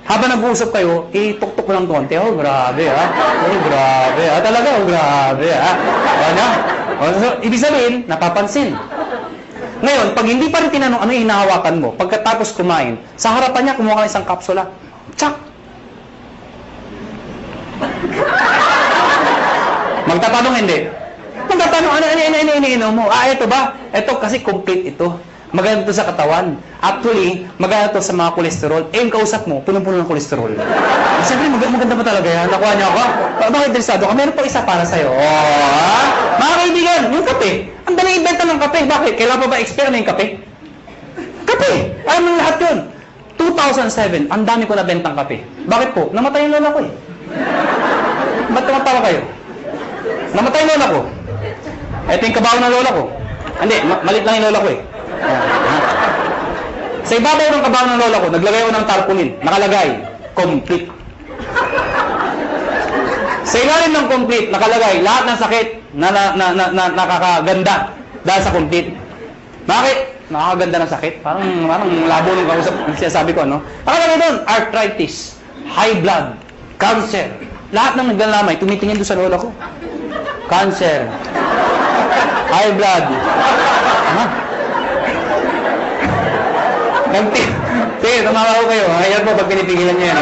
Habang nag-uusap kayo, ituktok ko lang konti. Oh, grabe, ha? Oh, grabe, ha? Talaga, oh, grabe, ha? Ano? So, ibig sabihin, napapansin. Ngayon, pag hindi pa rin tinanong ano yung hinahawakan mo, pagkatapos kumain, sa harapan niya, kumuha ka ng isang kapsula. Tsak! Magtatanong hindi. Magtatanong, ano mo? Ah, ito ba? Ito kasi complete ito. Maganda to sa katawan. Actually, maganda to sa mga kolesterol. Eh, yung kausap mo, punong-puno ng kolesterol. Siyempre, maganda pa talaga yan. Nakuha niya ako. Bakit interesado ka? Meron pa isa para sa'yo. Oh, mga kaibigan, yung kape. Ang dali ibenta ng kape. Bakit? Kailan pa ba expire na yung kape? Kape! Alam mo lahat yun. 2007, ang dami ko nabentang kape. Bakit po? Namatay yung lola ko eh. Ba't tumatawa kayo? Namatay yung lola ko. Ito yung kabaho ng lola ko. Hindi, malit lang yung lola ko eh. Sa ibabaw ng kabaho ng lola ko, naglagay ako ng tarpaulin. Nakalagay, complete. Sa ilalim ng complete, nakalagay, lahat ng sakit na nakakaganda dahil sa complete. Bakit? Nakakaganda ng sakit? Parang labo ng kausap. Ang sinasabi ko, ano? Nakalagay doon, arthritis, high blood, cancer. Lahat ng naglalamay, tumitingin doon sa lola ko. Cancer, high blood. Ha? Sige, tumawa ko kayo. Ayan po pag pinipigilan nyo yan.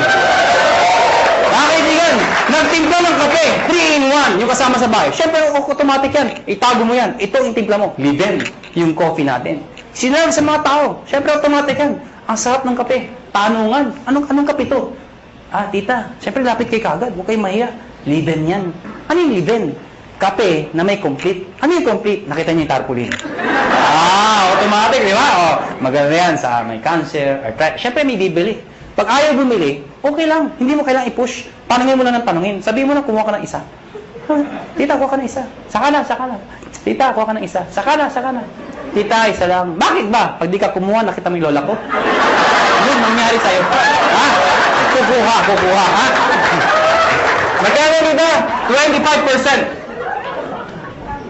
Mga kaibigan, nagtimpla ng kape, 3-in-1, yung kasama sa bahay. Siyempre, automatic yan. Itago mo yan. Ito yung timpla mo. Liben, yung coffee natin. Sinabi sa mga tao, siyempre automatic yan. Ang sarap ng kape. Tanungan. Anong kape to? Ah, tita, siyempre lapit kay kagad. Huwag kayo mahiya. Liben yan. Ano yung liben? Kape na may complete. Ano yung complete? Nakita niyo yung tarpaulin. Automatic, di ba? Oh, maganda yan sa may cancer, arthritis. Siyempre may bibili. Pag ayaw bumili, okay lang. Hindi mo kailangang i-push. Panungin mo lang ng panungin. Sabihin mo na, kumuha ka ng isa. Tita, kuha ka ng isa. Saka na. Tita, kuha ka ng isa. Saka na. Tita, isa lang. Bakit ba? Pag di ka kumuha, nakita mo yung lola ko. Yun, nangyari sa'yo. Ha? Kukuha, ha? Magkano dito? 25%.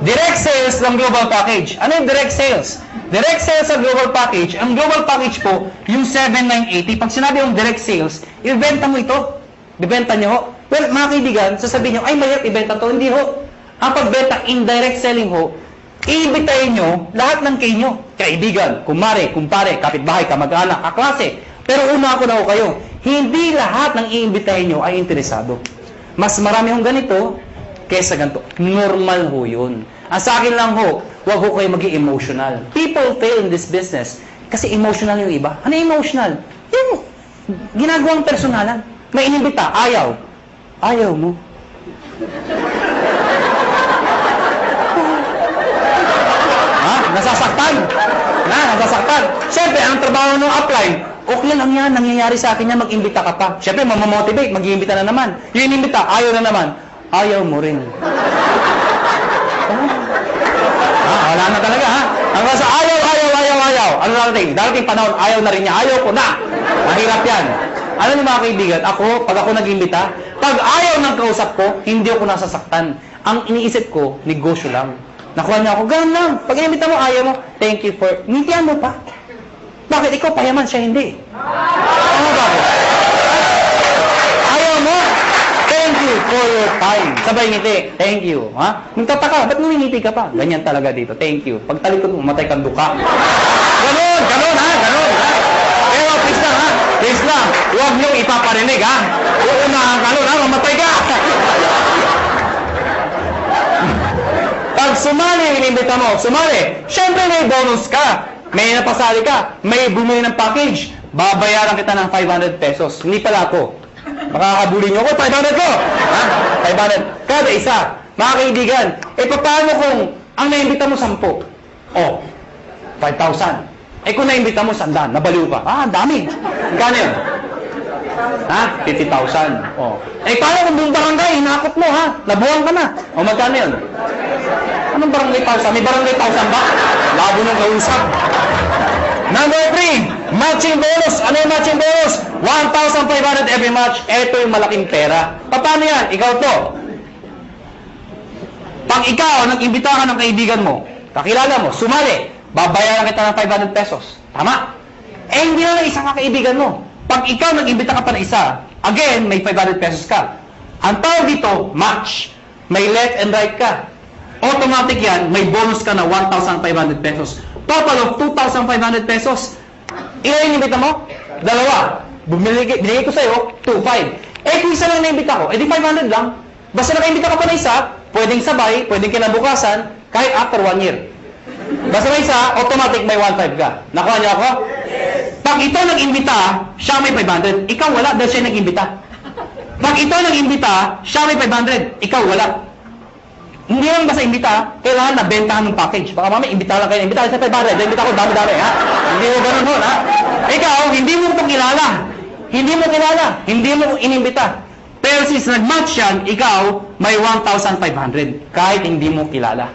Direct sales ng global package. Ano yung direct sales? Direct sales sa global package, ang global package po, yung 7,980. Pag sinabi yung direct sales, ibenta mo ito. Ibenta nyo ho. Well, mga kaibigan, sasabihin nyo, ay mahirap ibenta to. Hindi ho. Ang pagbenta, indirect selling ho, iibitayin nyo lahat ng kayo. Kaibigan, kumare, kumpare, kapitbahay, kamag-anak, kaklase. Pero una ako na ho kayo, hindi lahat ng iimbitahin nyo ay interesado. Mas marami hong ganito, kesa ganito. Normal ho yun. Ang sa akin lang ho, huwag ho kayo maging emotional. People fail in this business kasi emotional yung iba. Ano emotional? Yung ginagawang personalan. May inimbita, ayaw. Ayaw mo. Ha? Nasasaktan. Nasasaktan. Siyempre, ang trabaho ng upline, okay lang yan, nangyayari sa akin yan, mag-imbita ka pa. Siyempre, mamamotivate, mag-iimbita na naman. Yung inimbita, ayaw na naman. Ayaw mo rin. Wala na talaga, ha? Hanggang sa ayaw. Ano darating? Darating panahon, ayaw na rin niya. Ayaw ko na. Mahirap yan. Ano niyo mga kaibigan, pag ako nag-imbita, Pag ayaw ng kausap ko, hindi ako nasasaktan. Ang iniisip ko, negosyo lang. Nakuha niya ako, ganun lang. Pag inimbita mo, ayaw mo, thank you for... Ngitian mo pa. Bakit ikaw payaman, siya hindi? Ano ba ako? Ayaw mo, thank you for your time. Sabay ngiti, thank you. Ha? Magtataka, ba't ngumingiti ka pa? Ganyan talaga dito, thank you. Pag talikod mo, matay kang duka. Ganun, ha? Pero please lang, ha? Please lang, huwag niyong ipaparinig, ha? Uunahan ka nun, ha? Mamatay ka! Pag sumali yung inimbita mo, sumali. Siyempre may bonus ka. May napasali ka. May bumili ng package. Babayaran kita ng 500 pesos. Hindi pala ako. Makakabuli niyo ako, 500 ko. Ha? 500. Kada isa. Mga kaibigan, paano kung ang naimbita mo 10? Oh, 5,000. Kung naimbita mo 100, nabaliw ka. Ang dami. Magkano yun? Ha? 50,000. Oh. Paano kung buong barangay, hinakot mo, ha? Nabuwang ka na. O, magkano yun? Anong barangay 1,000? May barangay 1,000 ba? Labo nung kausap. Number 3, matching bonus. Ano yung matching bonus? 1,500 every match. Ito yung malaking pera. Paano yan? Ikaw to. Pag ikaw, nag-imbita ka ng kaibigan mo, kakilala mo, sumali, babayaran kita ng 500 pesos. Tama? Hindi na isang kaibigan mo. Pag ikaw nag-imbita ka pa na isa, again, may 500 pesos ka. Ang tawag dito, match. May left and right ka. Automatic yan, may bonus ka na 1,500 pesos. Total of 2,500 pesos. Ilan yung imbita mo? 2. Binigay ko sa'yo, 2,500. Kung isa lang na-imbita ko, di 500 lang. Basta naka-imbita ka pa na isa, pwedeng sabay, pwedeng kinabukasan, kahit after 1 year. Basta may isa, automatic may 1,500 ka. Nakuha niyo ako? Pag ito nag-imbita, siya may 500. Ikaw wala dahil siya nag-imbita. Pag ito nag-imbita, siya may 500. Ikaw wala. Hindi lang basta imbita, kailangan nabentahan ng package. Baka mamaya, imbita lang kayo, imbita sa 500, imbita ko dami-dami, ha? Hindi mo ganun ho, ha? Ikaw, hindi mo ito kilala. Hindi mo inimbita. Pero since nag-match yan, ikaw, may 1,500. Kahit hindi mo kilala.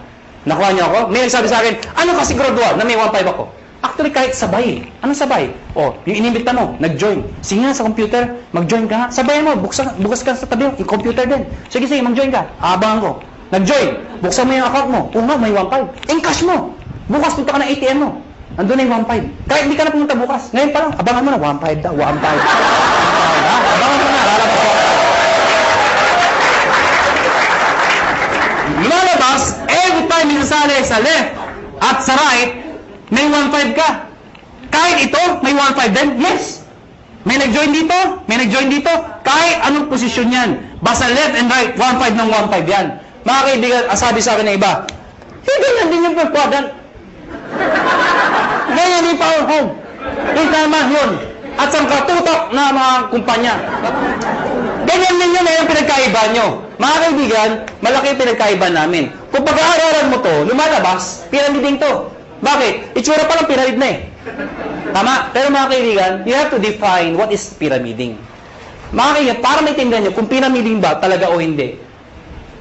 Nakuha niyo ako? May nagsabi sa akin, ano kasi graduate na may 1,500 ako? Actually, kahit sabay. Anong sabay? O, yung inimbita mo, nag-join. Sige nga sa computer, mag-join ka nga. Sabayan mo, bukas ka sa tabi, yung computer din. Sige, mag-join ka. Abangan ko. Nag-join. Buksan mo yung account mo. Oo nga, may 1,500. Encash mo. Bukas punta ka ng ATM mo. Andun na yung 1,500. Kahit hindi ka na pumunta bukas. Ngayon pa lang, abangan mo na, 1,500 daw, 1,500. Abangan mo na, lalabas ko. Lalabas, every time minasali sa left at sa right, may 1,500 ka. Kahit ito, may 1,500 din? Yes. May nag-join dito, kahit anong posisyon yan. Basta left and right, 1,500 ng 1,500 yan. Mga kaibigan, sabi sa akin ng iba, ganyan din yung per-quadrant. Ganyan din power home. Yung tama yun. At sa katutok na mga kumpanya. Ganyan din yun, yung pinagkaiba nyo. Mga kaibigan, malaki yung pinagkaiba namin. Kung pag-aaralan mo to, lumalabas, pyramiding to. Bakit? Itsura pa lang pyramid na eh. Tama? Pero mga kaibigan, you have to define what is pyramiding. Mga kaibigan, para maintindihan nyo kung pyramiding ba talaga o hindi,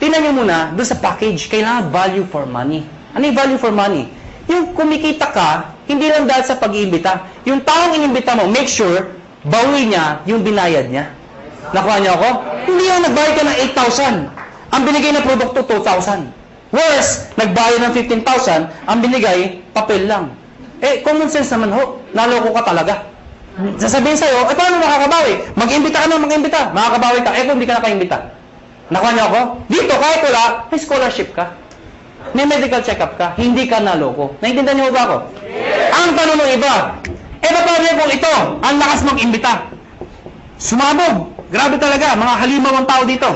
tingnan nyo muna, doon sa package, kailangan value for money. Ano yung value for money? Yung kumikita ka, hindi lang dahil sa pag-iimbita. Yung taong inimbita mo, make sure, bawi niya yung binayad niya. Nakuha niyo ako? Hindi yung nagbayad ka ng 8,000. Ang binigay na produkto, 2,000. Worse, nagbayad ng 15,000, ang binigay, papel lang. Common sense naman ho, naloko ka talaga. Sasabihin sa'yo, paano makakabawi? Mag-imbita ka na, mag-imbita. Makakabawi ka, kung hindi ka nakaimbita. Nakuha niyo ako? Dito, kahit wala, may scholarship ka. May medical check-up ka. Hindi ka naloko. Naintindihan niyo ba ako? Yes. Ang tanong ng iba, paano kung ito, ang lakas mag-imbita? Sumabog. Grabe talaga, mga halimaw ang tao dito.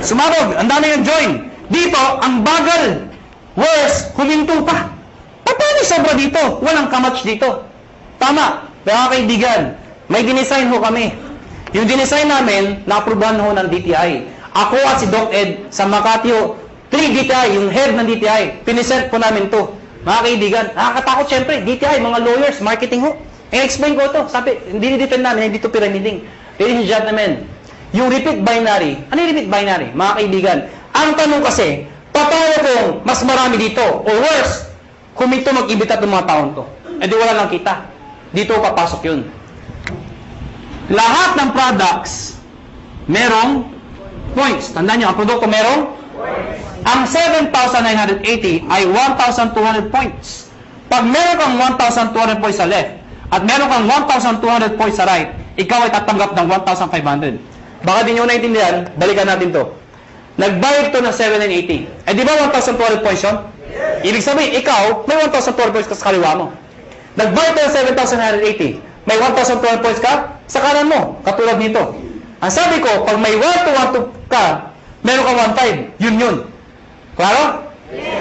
Sumabog, ang dami yung join. Dito, ang bagal. Worse, huminto pa. Paano sobra dito? Walang kamatch dito. Tama. Mga kaibigan, may dinesign ho kami. Yung dinesign namin, na-aprobahan ho ng DTI. Ako at si Doc Ed sa Makati ho, 3 DTI, yung head ng DTI, pinisent po namin to. Mga kaibigan, nakakatakot syempre, DTI, mga lawyers, marketing ho. I-explain ko to. Sabi, hindi ni-defend namin, hindi to pyramiding. Ladies and gentlemen, yung repeat binary, ano yung repeat binary? Mga kaibigan, ang tanong kasi, paano kung mas marami dito? Or worse, huminto mag-ibita ng mga taon to. Di wala lang kita. Dito papasok yun. Lahat ng products merong points. Tandaan nyo, ang produkto merong? Ang 7,980 ay 1,200 points. Pag meron kang 1,200 points sa left, at meron kang 1,200 points sa right, ikaw ay tatanggap ng 1,500. Baka di nyo naintindihan, balikan natin to. Nagbayad to ng 7,980. Eh di ba 1,200 points yun? Ibig sabihin, ikaw, may 1,200 points ka sa kaliwa mo. Nagbayad to ng 7,980. May 1,200 points ka sa kanan mo, katulad nito. Ang sabi ko, pag may 1,200 ka, meron kang 1,500. Yun. Klaro?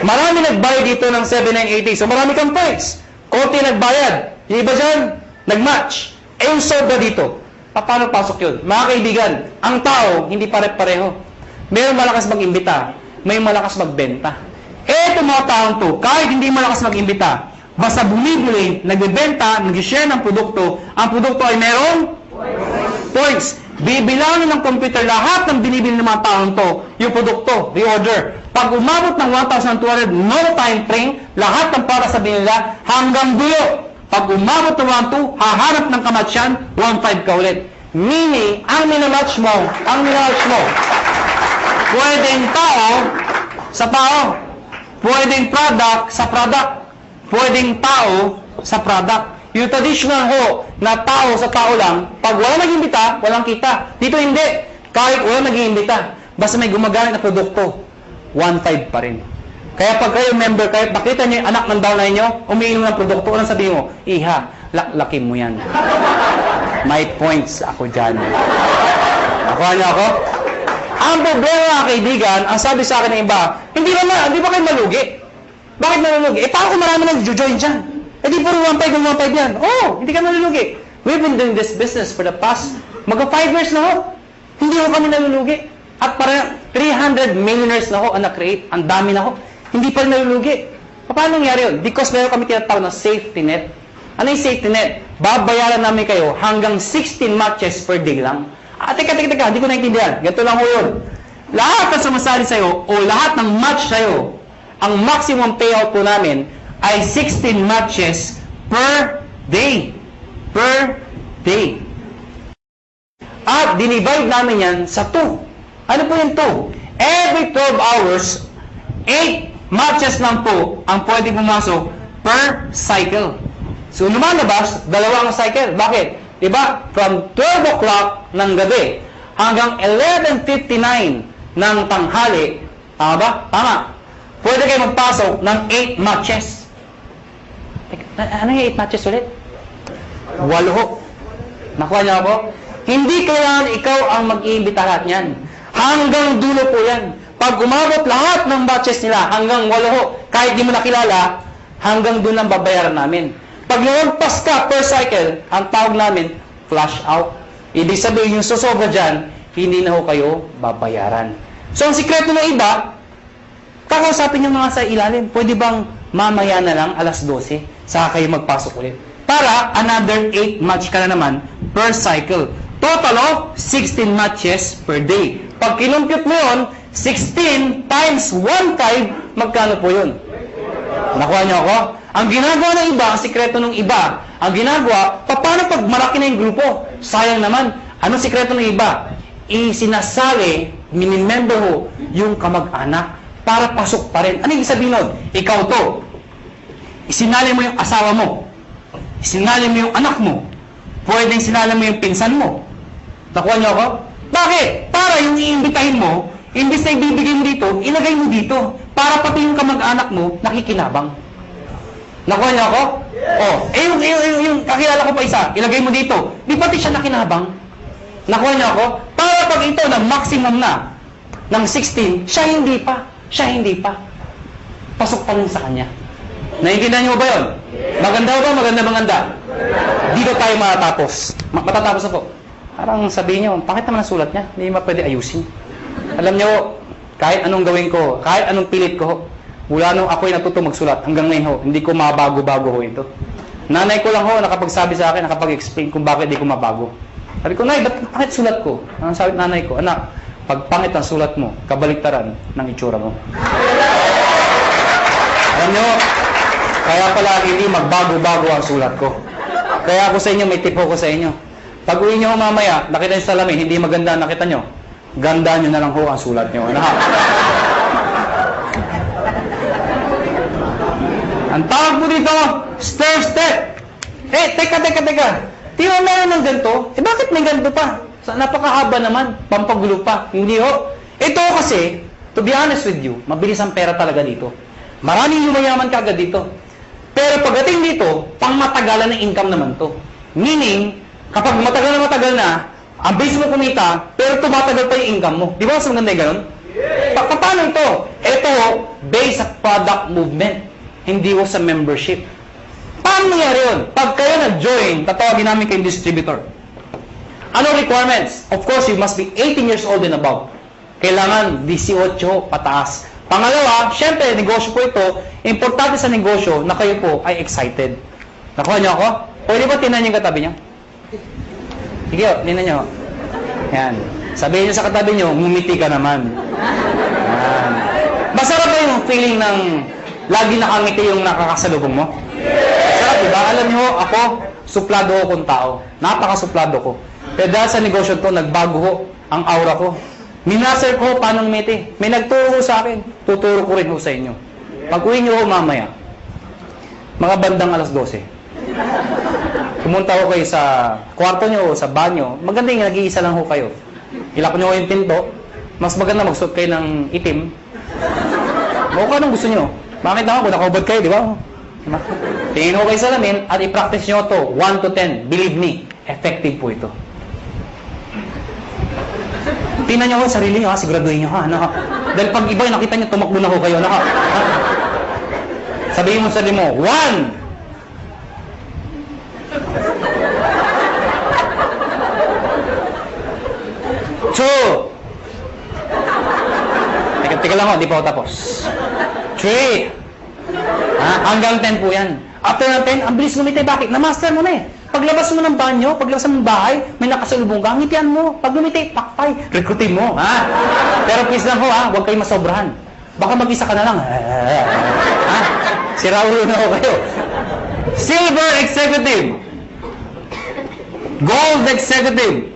Marami nagbayad dito ng 7,980. So marami kang points. Konti nagbayad. Yung iba dyan, nag-match. Eh yung sobra dito, paano pasok yun? Mga kaibigan, ang tao, hindi pare-pareho. Mayroong malakas mag-imbita, may malakas magbenta. Eh itong mga taong to, kahit hindi malakas mag-imbita, basta bumibili, nagbebenta, nag-share ng produkto, ang produkto ay merong points. Bibilangin ng computer lahat ng binibili ng mga taong to, yung produkto, reorder. Pag umabot ng 1,200, no time frame, lahat ng para sa binila hanggang dulo. Pag umabot ng 1,200, hahanap ng kamatsyan, 1,500 ka ulit. Meaning, ang minamatch mo, pwedeng tao sa tao, pwedeng product sa product, pwedeng tao sa product. Yung traditional ho, na tao sa tao lang, pag wala nag-imbita, walang kita. Dito hindi. Kahit wala nag-imbita, basta may gumagamit na produkto, 1,500 pa rin. Kaya pag kayo member, kahit nakita niyo yung anak ng downline niyo, umiinom ng produkto, anong sabihin mo? Iha, laklakin mo yan. May points ako dyan. Nakuha niyo ako? Ang problema mga kaibigan, ang sabi sa akin ng iba, hindi ba kayo malugi? Bakit malulugi? Eh paano kung marami nang join dyan? Eh di puro 1,500 yan. Oh, hindi ka malulugi. We've been doing this business for the past, mag-5 years na ho. Hindi ho kami nalulugi. At parang 300 millionaires na ho ang na-create. Ang dami na ho. Hindi pa rin nalulugi. Paano nangyari yun? Because meron kami tinatawag na safety net. Ano yung safety net? Babayaran namin kayo hanggang 16 matches per day lang. Teka, hindi ko naintindihan. Ganito lang ho yun. Lahat na sumasali sa'yo o lahat ng match sa'yo, ang maximum payout po namin ay 16 matches per day. Per day. At dinivide namin yan sa 2. Ano po yung 2? Every 12 hours, 8 matches lang po ang pwede pumasok per cycle. So, lumalabas, 2 ang cycle. Bakit? Diba? From 12 o'clock ng gabi hanggang 11:59 ng tanghali, tama ba? Tama. Pwede kayo magpasok ng 8 matches. Ano yung 8 matches ulit? 8 ho. Nakuha niyo ako? Hindi kailangan ikaw ang mag-iimbita lahat niyan. Hanggang dulo po yan. Pag umabot lahat ng batches nila hanggang 8 ho, kahit di mo nakilala, hanggang doon lang babayaran namin. Pag lumagpas ka per cycle, ang tawag namin, flash out. Ibig sabihin yung susobra dyan, hindi na ho kayo babayaran. So ang sikreto ng iba, kakausapin yung mga sa ilalim, pwede bang mamaya na lang, alas 12, saka kayo magpasok ulit. Para another 8 match ka na naman per cycle. Total of 16 matches per day. Pag kinumpute mo yun, 16 times 1,500, magkano po yun? Nakuha niyo ako? Ang ginagawa ng iba, ang sikreto ng iba, ang ginagawa, paano pag malaki na yung grupo? Sayang naman. Anong sikreto ng iba? Isinasali, minimember ho, yung kamag-anak para pasok pa rin. Ano yung sabihin nun? Ikaw to. Isinali mo yung asawa mo. Isinali mo yung anak mo. Pwedeng sinali mo yung pinsan mo. Nakuha niyo ako? Bakit? Para yung iimbitahin mo, imbis na ibibigay mo dito, ilagay mo dito. Para pati yung kamag-anak mo, nakikinabang. Nakuha niyo ako? Oh, yung kakilala ko pa isa, ilagay mo dito. Di pati siya nakinabang? Nakuha niyo ako? Para pag ito na maximum na, ng 16, siya hindi pa. Pasok pa rin sa kanya. Naiintindihan niyo ba yun? Maganda ba? Maganda. Dito tayo matatapos. Matatapos na po. Parang sabihin niyo, bakit naman ang sulat niya? Hindi mo pwede ayusin. Alam niyo, kahit anong gawin ko, kahit anong pilit ko, mula nung ako'y natuto magsulat, hanggang ngayon ho, hindi ko mabago-bago ho ito. Nanay ko lang ho, nakapagsabi sa akin, nakapag-explain kung bakit hindi ko mabago. Sabi ko, Nay, ba't pangit sulat ko? Ang sabi nanay ko, anak, pag pangit ang sulat mo, kabaliktaran ng itsura mo. Alam niyo, kaya pala hindi magbago-bago ang sulat ko. Kaya ako sa inyo, may tip ko sa inyo. Pag uwi niyo mamaya, nakita niyo sa salamin, hindi maganda, nakita niyo, Ganda nyo na lang ho ang sulat nyo. Ano? Ang tawag po dito, stair step. Teka. Di ba meron ng ganito? Bakit may ganito pa? Napakahaba naman. Pampagulo pa. Hindi ho. Ito kasi, to be honest with you, mabilis ang pera talaga dito. Maraming yumayaman kagad dito. Pero pagdating dito, pang-matagalan ng income naman to. Meaning, kapag matagal na, ang base mo kumita, pero tumatagal pa yung income mo. Di ba mas maganda yung ganun? Paano ito? Ito, based sa product movement. Hindi ho sa membership. Paano nangyari yun? Pag kayo nag-join, tatawagin namin kayong distributor. Ano requirements? Of course, you must be 18 years old and above. Kailangan 18 pataas. Pangalawa, syempre, negosyo po ito. Importante sa negosyo na kayo po ay excited. Nakuha niyo ako? Pwede ba tinan yung katabi niya? Sige, tinan niyo. Yan. Sabihin niyo sa katabi niyo, ngumiti ka naman. Yan. Masarap ba yung feeling ng lagi nakangiti yung nakakasalubong mo? Masarap, diba? Alam niyo, ako, suplado ko kung tao. Napaka-suplado ko. Pero dahil sa negosyo to, nagbago ho ang aura ko. Minaser ko paano ngumiti. May nagturo sa akin. Tuturo ko rin ho sa inyo. Pag-uwi niyo ho mamaya, mga bandang alas 12. Pumunta ko kayo sa kwarto nyo o sa banyo. Maganda yung nag-iisa lang ho kayo. Ilak nyo yung pinto. Mas maganda magsuot kayo ng itim. Mukha anong gusto nyo. Bakit naman kung nakaubad kayo, di ba? Tingin ho kayo sa lamin at i-practice nyo to 1 to 10. Believe me, effective po ito. Tingnan nyo ho sarili nyo, siguraduhin nyo ha. Dahil pag iba yung nakita nyo, tumakbo na ho kayo. Sabihin mo sa sarili mo, 1. Teka lang ho, di pa ako tapos. 3. Hanggang 10 po yan. After ng 10, ang bilis lumiti. Bakit? Na-master mo na eh. Paglabas mo ng banyo, paglabas mo ng bahay, may nakasalubong ka, ngitian mo. Pag lumiti, pakpay, rekrutin mo. Pero please lang ho, huwag kayo masobrahan. Baka mag-isa ka na lang. Siraulo na ho kayo. Silver Executive. Gold Executive.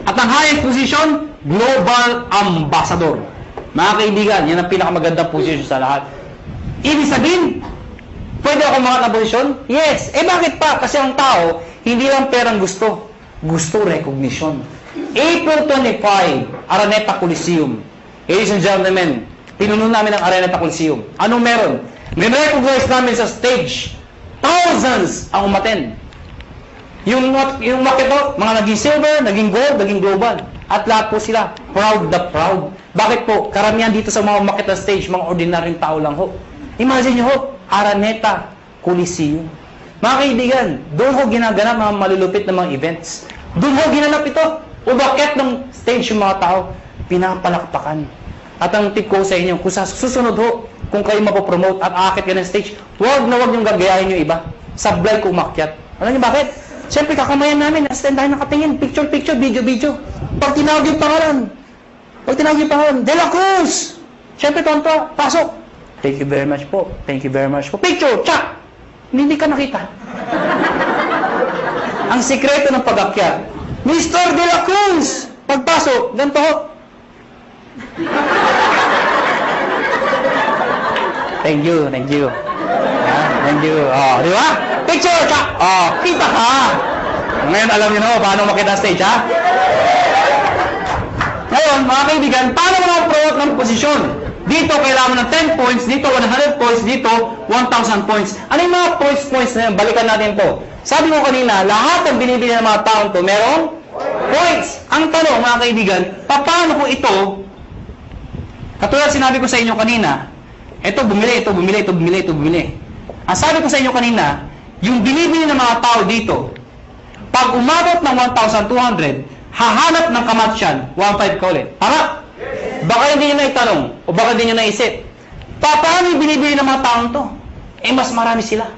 At ang highest position, Global Ambassador. Mga kaibigan, yan ang pinakamagandang position sa lahat. Ibig sabihin, pwede ako umangat na posisyon? Yes. Bakit pa? Kasi ang tao, hindi lang perang gusto. Gusto recognition. April 25, Araneta Coliseum. Ladies and gentlemen, pinuno namin ang Araneta Coliseum. Anong meron? May-recognize namin sa stage. Thousands ang umaten. Yung makito, mga naging silver, naging gold, naging global. At lahat po sila, proud na proud. Bakit po? Karamihan dito sa mga makita stage, mga ordinaryong tao lang ho. Imagine nyo ho, Araneta Coliseum. Mga kaibigan, doon ho ginaganap mga malulupit na mga events. Doon ho ginanap ito. Umakyat ng stage yung mga tao, pinapalakpakan. At ang tip ko sa inyo, kung sa susunod ho, kung kayo mapopromote at aakit ka ng stage, huwag na huwag yung gagayahin yung iba. Sablay ko umakyat. Alam niyo bakit? Siyempre, kakamayan namin. Stand tayo nakatingin. Picture, video. Pag tinawag yung pangalan. De La Cruz! Siyempre, tonto. Pasok. Thank you very much po. Picture! Tsak! Hindi ka nakita. Ang sikreto ng pag-akyat, Mr. De La Cruz! Pagpasok, ganito ho. Thank you. Thank you. Di ba? Picture! Tsak! Kita ka! Ngayon, alam niyo na paano makita stage, ha? Ngayon, mga kaibigan, paano mag-promote ng posisyon? Dito, kailangan mo ng 10 points. Dito, 100 points. Dito, 1,000 points. Ano yung mga points na yun? Balikan natin to. Sabi ko kanina, lahat ng binibili ng mga taon to, merong points. Ang tanong, mga kaibigan, paano ko ito, katulad sinabi ko sa inyo kanina, ito bumili. Ang sabi ko sa inyo kanina, yung binibili ng mga tao dito, pag umabot ng 1,200, hahanap ng kamatsyan, 1,500 ka ulit. Tama? Baka hindi nyo na itanong, o baka hindi nyo naisip. Paano yung binibili ng mga taong to? Mas marami sila.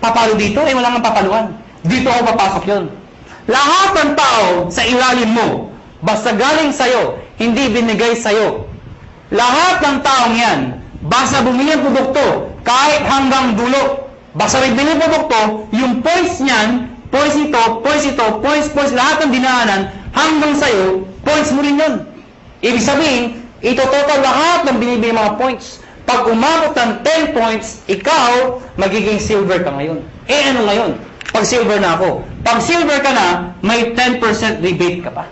Papalo dito? Wala nga papaluan. Dito ako papasok yun. Lahat ng tao sa ilalim mo, basta galing sa'yo, hindi binigay sa'yo. Lahat ng taong yan, basta bumili ng produkto, kahit hanggang dulo, basta may binili ng produkto, yung points niyan, points ito, lahat ng dinaanan, hanggang sa'yo, points mo rin yun. Ibig sabihin, ito total lahat ng binibigay mga points. Pag umabot ng 10 points, ikaw, magiging silver ka ngayon. Eh ano ngayon? Pag silver na ako. Pag silver ka na, may 10% rebate ka pa.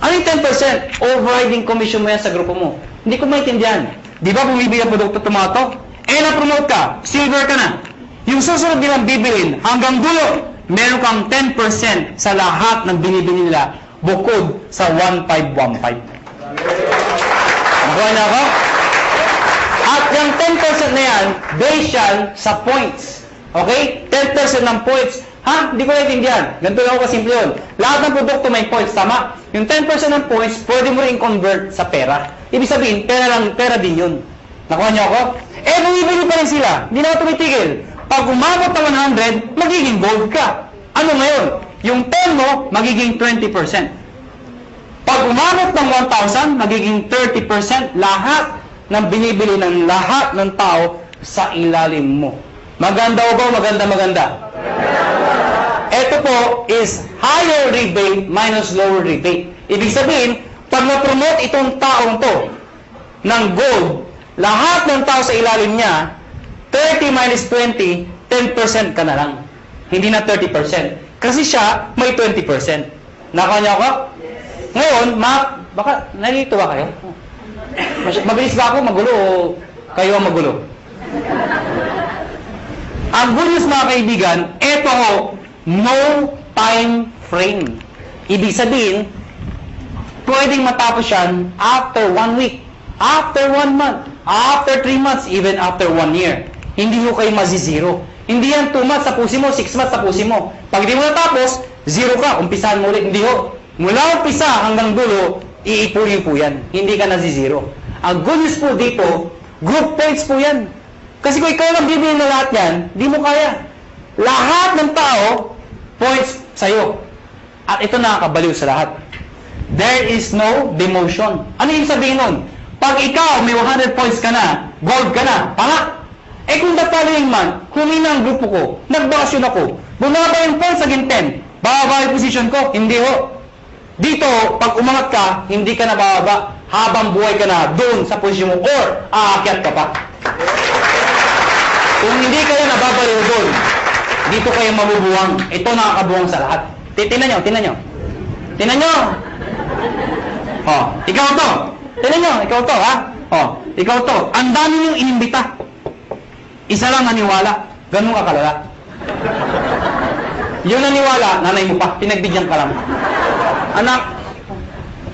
Ano yung 10%? Overriding commission mo yan sa grupo mo. Hindi ko maintindihan. Di ba bumibili ang produkto tomato? Eh na-promote ka, silver ka na. Yung susunod nilang bibilin, hanggang dulo, meron kang 10% sa lahat ng binibili nila bukod sa 1515. Nakuha na ako? At yung 10% na yan, based yan sa points. Okay? 10% ng points. Ha? Hindi ko naiintindihan. Ganito lang ako kasimple yun. Lahat ng produkto may points, tama? Yung 10% ng points, pwede mo rin convert sa pera. Ibig sabihin, pera din yun. Nakuha niyo ako? Eh, bumibili pa rin sila. Hindi na ako tumitigil. Pag umabot na 100, magiging gold ka. Ano ngayon? Yung 10 mo, magiging 20%. Pag umabot ng 1,000, magiging 30% lahat ng binibili ng lahat ng tao sa ilalim mo. Maganda o ba? Maganda. Ito po is higher rebate minus lower rebate. Ibig sabihin, pag na-promote itong taong to ng gold, lahat ng tao sa ilalim niya, 30 minus 20, 10% ka na lang. Hindi na 30%. Kasi siya, may 20%. Nakuha niyo ako? Ngayon, baka nalito ba kayo? Mabilis ba ako magulo o kayo ang magulo? Ang good news mga kaibigan, ito ho, no time frame. Ibig sabihin, pwedeng matapos yan after 1 week, after 1 month, after 3 months, even after 1 year. Hindi ho kayo mazizero. Hindi yan 2 months tapusin mo, 6 months tapusin mo. Pag di mo natapos, 0 ka, umpisahan mo ulit. Hindi ho. Mula umpisa hanggang dulo, iipunin po yan. Hindi ka nazizero. Ang good news po dito, group points po yan. Kasi kung ikaw lang bibili na lahat yan, di mo kaya. Lahat ng tao, points sa'yo. At ito nakakabaliw sa lahat. There is no demotion. Ano yung sabihin nun? Pag ikaw may 100 points ka na, gold ka na, panga. Eh kung the following month, humina ang grupo ko, nagbakasyon ako, bumaba yung points naging 10, bababa yung position ko, hindi ho. Dito, pag umangat ka, hindi ka na bababa, habang buhay ka na doon sa posisyon mo, or aakyat ka pa. Kung hindi kayo nababaliw doon, dito kayo mabubuwang. Ito nakakabuwang sa lahat. Tingnan nyo. Tingnan nyo. Oh, ikaw to. Tingnan nyo, ikaw to, ha? Oh, ikaw to. Ang dami nyo inimbita. Isa lang naniwala. Ganun ka kalala. Yung naniwala, nanay mo pa. Pinagbigyan ka lang. Anak,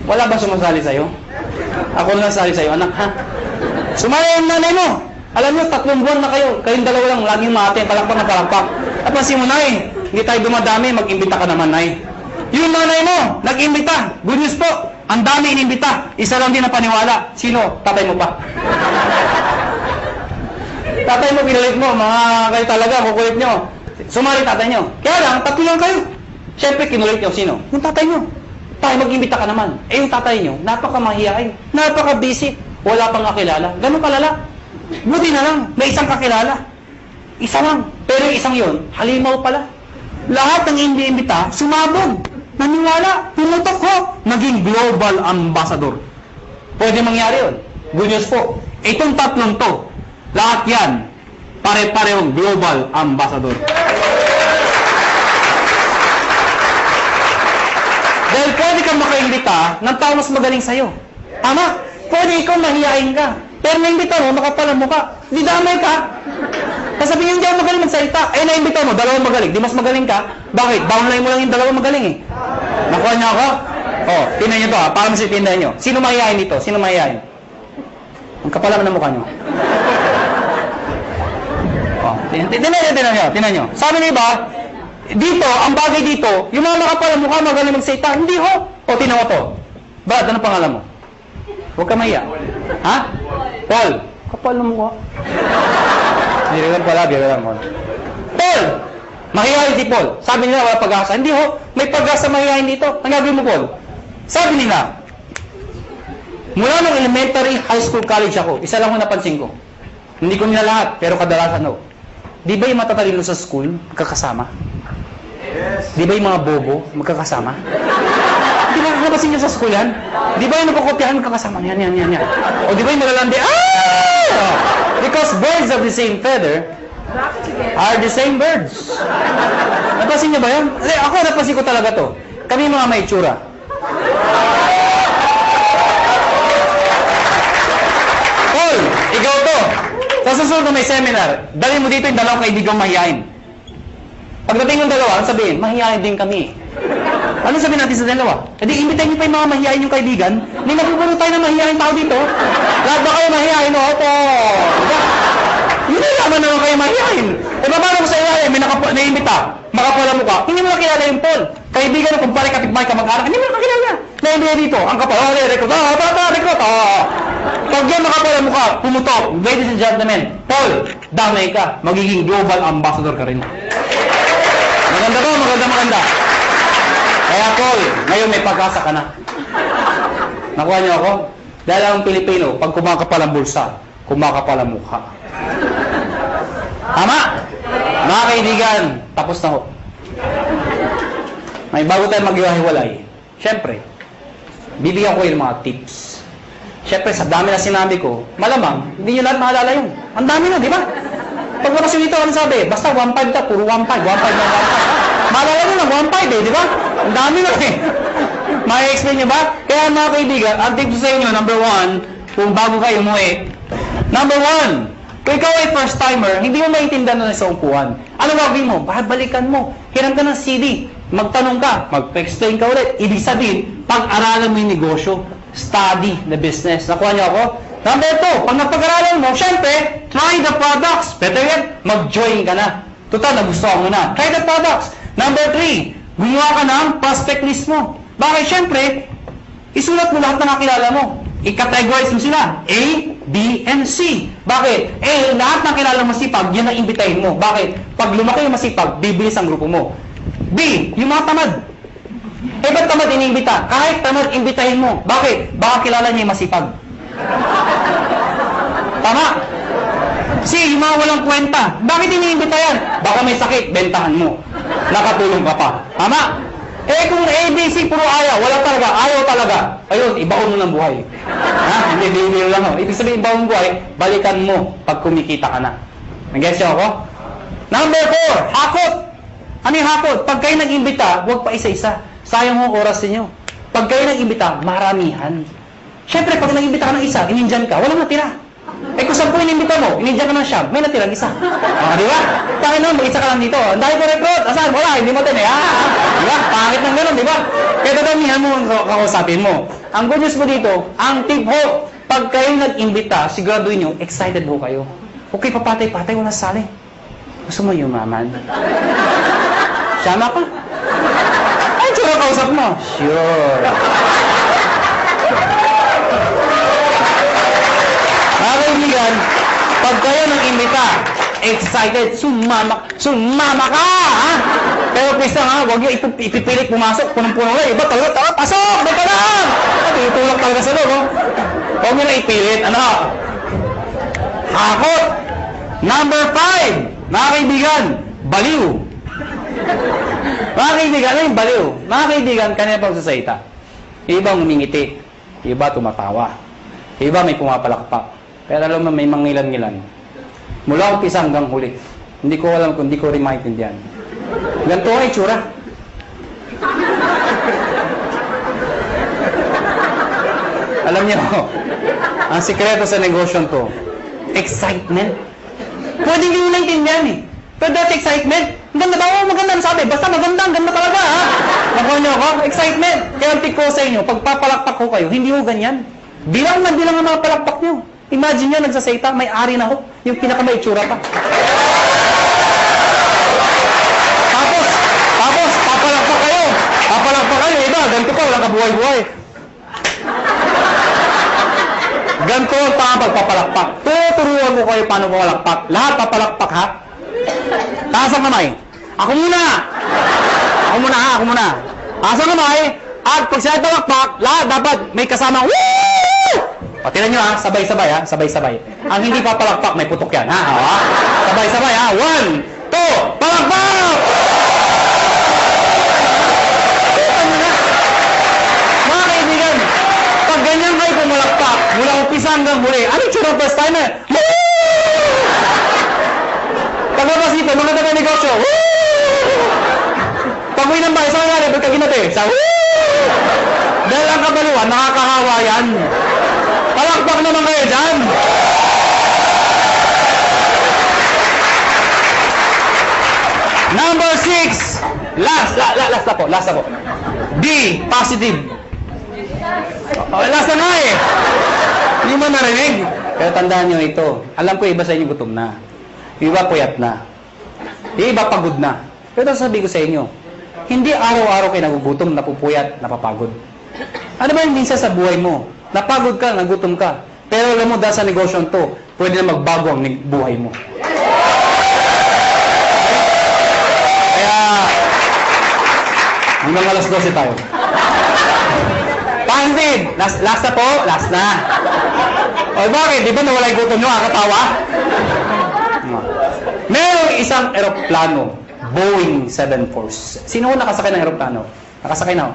wala ba sumasali sa'yo? Ako lang sali sa'yo, anak, ha? Sumali yung nanay mo. Alam nyo, 3 buwan na kayo. Kayong dalawa lang, laging mati, palakpak na palakpak. Napansin mo, nay, hindi tayo dumadami, mag-imbita ka naman, nay. Yung nanay mo, nag-imbita. Good news po, ang dami inimbita. Isa lang din na paniwala. Sino? Tatay mo pa. Tatay mo, pinalit mo. Mga kayo talaga, kukulit nyo. Sumali tatay nyo. Kaya lang, 3 lang kayo. Siyempre, kinulit nyo. Sino? Yung tatay nyo. Tayo, mag-imbita ka naman. Eh, yung tatay nyo, napaka-mahiyain. Napaka-busy. Wala pang kakilala. Ganun kalala. Buti na lang, may isang kakilala. Isa lang. Pero yung isang yun, halimaw pala. Lahat ng hindi-imbita, sumabog. Naniwala. Pumutok ko. Naging global ambassador. Pwede mangyari yun. Good news po. Itong 3 to, lahat yan, pare-parehong global ambassador. Dahil pwede kang makaimbita ng tao mas magaling sa'yo. Tama? Pwede ikaw mahihain ka. Pero naimbita mo, makapalan mo ka. Di damay ka. Kasabihin hindi ako magaling magsalita. Eh, naimbita mo, 2 magaling. Di mas magaling ka. Bakit? Downline mo lang yung 2 magaling eh. Nakuha niyo ako? Oh, tingnan niyo to ha. Para masitindahan niyo. Sino mahihain dito? Sino mahihain? Ang kapal naman ng mukha niyo. Oh, tingnan niyo. Sabi niyo ba, dito, ang bagay dito, yung mga makapal ang mukha magaling magsalita. Hindi ho. O, tingnan mo to. Brad, ano pangalan mo? Huwag ka mahiya. Ha? Paul. Kapal ng mukha. Biro lang mo. Paul! Mahihayin si Paul. Sabi nila, wala pag-asa. Hindi ho, may pag-asa mahihayin dito. Ang gagawin mo, Paul? Sabi nila, mula nung elementary, high school, college ako, isa lang ho napansin ko. Hindi ko nila lahat, pero kadalasan ho. Di ba yung matatalino sa school, magkakasama? Yes. Di ba yung mga bobo, magkakasama? Di di ba, nabasin niyo sa school yan? Di ba yung napakopyahan kakasama? Yan. O di ba yung malalandi? Because birds of the same feather are the same birds. Napasin niyo ba yan? Ako, napasin ko talaga to. Kami mga may itsura. Paul, ikaw to. Sa susunod na may seminar, dali mo dito yung dalawang kaibigang mahihain. Pagdating ng dalawa, sabihin, mahihain din kami. Ano sabihin natin sa dalawa? E di, imbitahin niyo pa yung mga mahihain yung kaibigan. Hindi napupuno tayo ng mahihain tao dito. Lahat ba kayo mahihain? Opo. Hindi naman naman kayo mahihain. E paano ko sa iyayin? May naimbita. Makapala mo ka. Hindi mo nakilala yung Paul. Kaibigan mo, kumpare, kapitbahay, kamag-anak. Hindi mo nakilala. Naimbita dito. Ang kapal. Rekrut. Rekrut. Pag yan makapala mo ka, pumutok. Ladies and gentlemen, Paul, damay ka. Magiging global ambassador ka rin. Maganda ba? Maganda. Kaya Paul, ngayon may pag-asa ka na. Nakuha niyo ako? Dahil ang Pilipino, pag kumakapal ang bulsa, kumakapal ang mukha. Tama? Mga kaibigan, tapos na ho. May bago tayo maghiwa-hiwalay. Siyempre, bibigyan ko yung mga tips. Siyempre, sa dami na sinabi ko, malamang, hindi nyo lahat maalala yun. Ang dami na, di ba? Pag labas yung ito, ano sabi? Basta 1.5 ka, puro 1.5, 1.5 na 1.5. Maalala nyo lang, 1.5 eh, di ba? Ang dami na eh. May-explain nyo ba? Kaya mga kaibigan, ang tip ko sa inyo, number 1, kung bago kayo umuwi. Number 1, kung ikaw ay first timer, hindi mo maintindihan na sa upuan. Ano gagawin mo? Balikan mo. Hiram ka ng CD. Magtanong ka. Mag-explain ka ulit. Ibig sabihin, pag-aralan mo yung negosyo. Study the business. Nakuha niyo ako? Number 2, pag napag-aralan mo, syempre, try the products. Better yet, mag-join ka na. Total, nagustuhan mo na. Try the products. Number 3, gumawa ka ng prospect list mo. Bakit? Syempre, isulat mo lahat na nakilala mo. I-categorize mo sila. A, B, and C. Bakit? A, lahat ng kilala mo masipag, yun ang imbitahin mo. Bakit? Pag lumaki yung masipag, bibilis ang grupo mo. B, yung mga tamad. Eh, ba't tamad iniimbita? Kahit tamad, imbitahin mo. Bakit? Baka kilala niya yung masipag. Tama? C, yung mga walang kwenta. Bakit iniimbita yan? Baka may sakit, bentahan mo. Nakatulong ka pa. Tama? Eh kung ABC, puro ayaw, wala talaga, ayaw talaga. Ayun, ibaon mo ng buhay. Ha? Hindi, bibiro lang ho. Ibig sabihin, ibaon buhay, balikan mo pag kumikita ka na. Nag-guess niyo ako? Number 4, hakot. Ano yung hakot? Pag kayo nag-imbita, huwag pa isa-isa. Sayang ho oras ninyo. Pag kayo nag-imbita, maramihan. Siyempre, pag nag-imbita ka ng isa, inindyan ka, walang natira. Eh kung 10 inimbita mo, inindyan ka ng siyam, may natirang isa. Di ba? Tangin naman, mag-isa ka lang dito. Ang dahil ko recruit, asan? Wala, hindi mo din eh. Di ba? Pangit ng gano'n, di ba? Kaya dadamihan mo ang kakausapin mo. Ang good news mo dito, ang tip ho, pag kayo nag-imbita, siguraduhin nyo, excited ho kayo. Okay, papatay-patay, wala sali. Gusto mo yumaman? Sama ka? Ay, tsura kausap mo. Sure. Mga kaibigan, pag kayo nang imbita, excited, sumama ka, ha? Pero please lang, ha? Huwag nyo ipipilit pumasok, punong-punong lang. Iba, tawag, pasok, dito lang! Itulak talaga sa loob, ho? Huwag nyo na ipilit, ano? Hakot! Number 5, mga kaibigan, baliw. Mga kaibigan, ano yung baliw? Mga kaibigan, kanina pang sasalita. Iba umingiti, iba tumatawa, iba may pumapalakpak. Pero alam mo, may mangilan-ngilan. Mula umpisa hanggang huli. Hindi ko alam kung hindi ko rin maintindihan. Ganito ay tsura. Alam niyo, ang sikreto sa negosyon to, excitement. Pwede hindi mo naintindihan eh. Pero dati excitement, ganda ba? Oo, maganda sabi. Basta maganda, ganda talaga ha. Nakuha niyo ako? Excitement. Kaya ang tip ko sa inyo, pag papalakpak ko kayo, hindi mo ganyan. Bilang ang mga palakpak niyo. Imagine nyo, nagsasayta, may ari na ho. Yung pinakamay itsura pa. Tapos, papalakpak kayo. Papalakpak kayo, iba, ganito pa, walang kabuhay-buhay. Ganito ang pagpapalakpak. Tuturuan ko kayo paano papalakpak. Lahat papalakpak, ha? Taas ang kamay. Ako muna. Ako muna. Taas ang kamay. At pag sila palakpak, lahat dapat may kasama. Woo! Patinan nyo ha, sabay-sabay ha, sabay-sabay. Ang hindi papalakpak, may putok yan ha. Sabay-sabay ha, 1, 2, palakpak! hanggang huli. Ano yung tsura first timer? Paglabas dito, mga taga-negosyo. Pag-uwi ng bahay, saan nga, ba't ka ginati? Sa dahil ang kabaluan, nakakahawa yan. Palakpak naman kayo dyan. Number 6. Last na po. B, positive. Last na nga eh. Hindi mo narinig. Pero tandaan nyo ito. Alam ko iba sa inyo gutom na. Iba puyat na. Iba pagod na. Pero sabi ko sa inyo, hindi araw-araw kayo nagugutom, napupuyat, napapagod. Ano ba yung minsan sa buhay mo? Napagod ka, nagutom ka. Pero alam mo, dahil sa negosyo to, pwede na magbago ang buhay mo. Kaya, hanggang alas 12 tayo. Pansin! Last na po? Last na. O bakit? Di ba nawala yung gutom nyo? Katawa? Merong isang eroplano, Boeing 747. Sino ho nakasakay ng eroplano? Nakasakay na ho.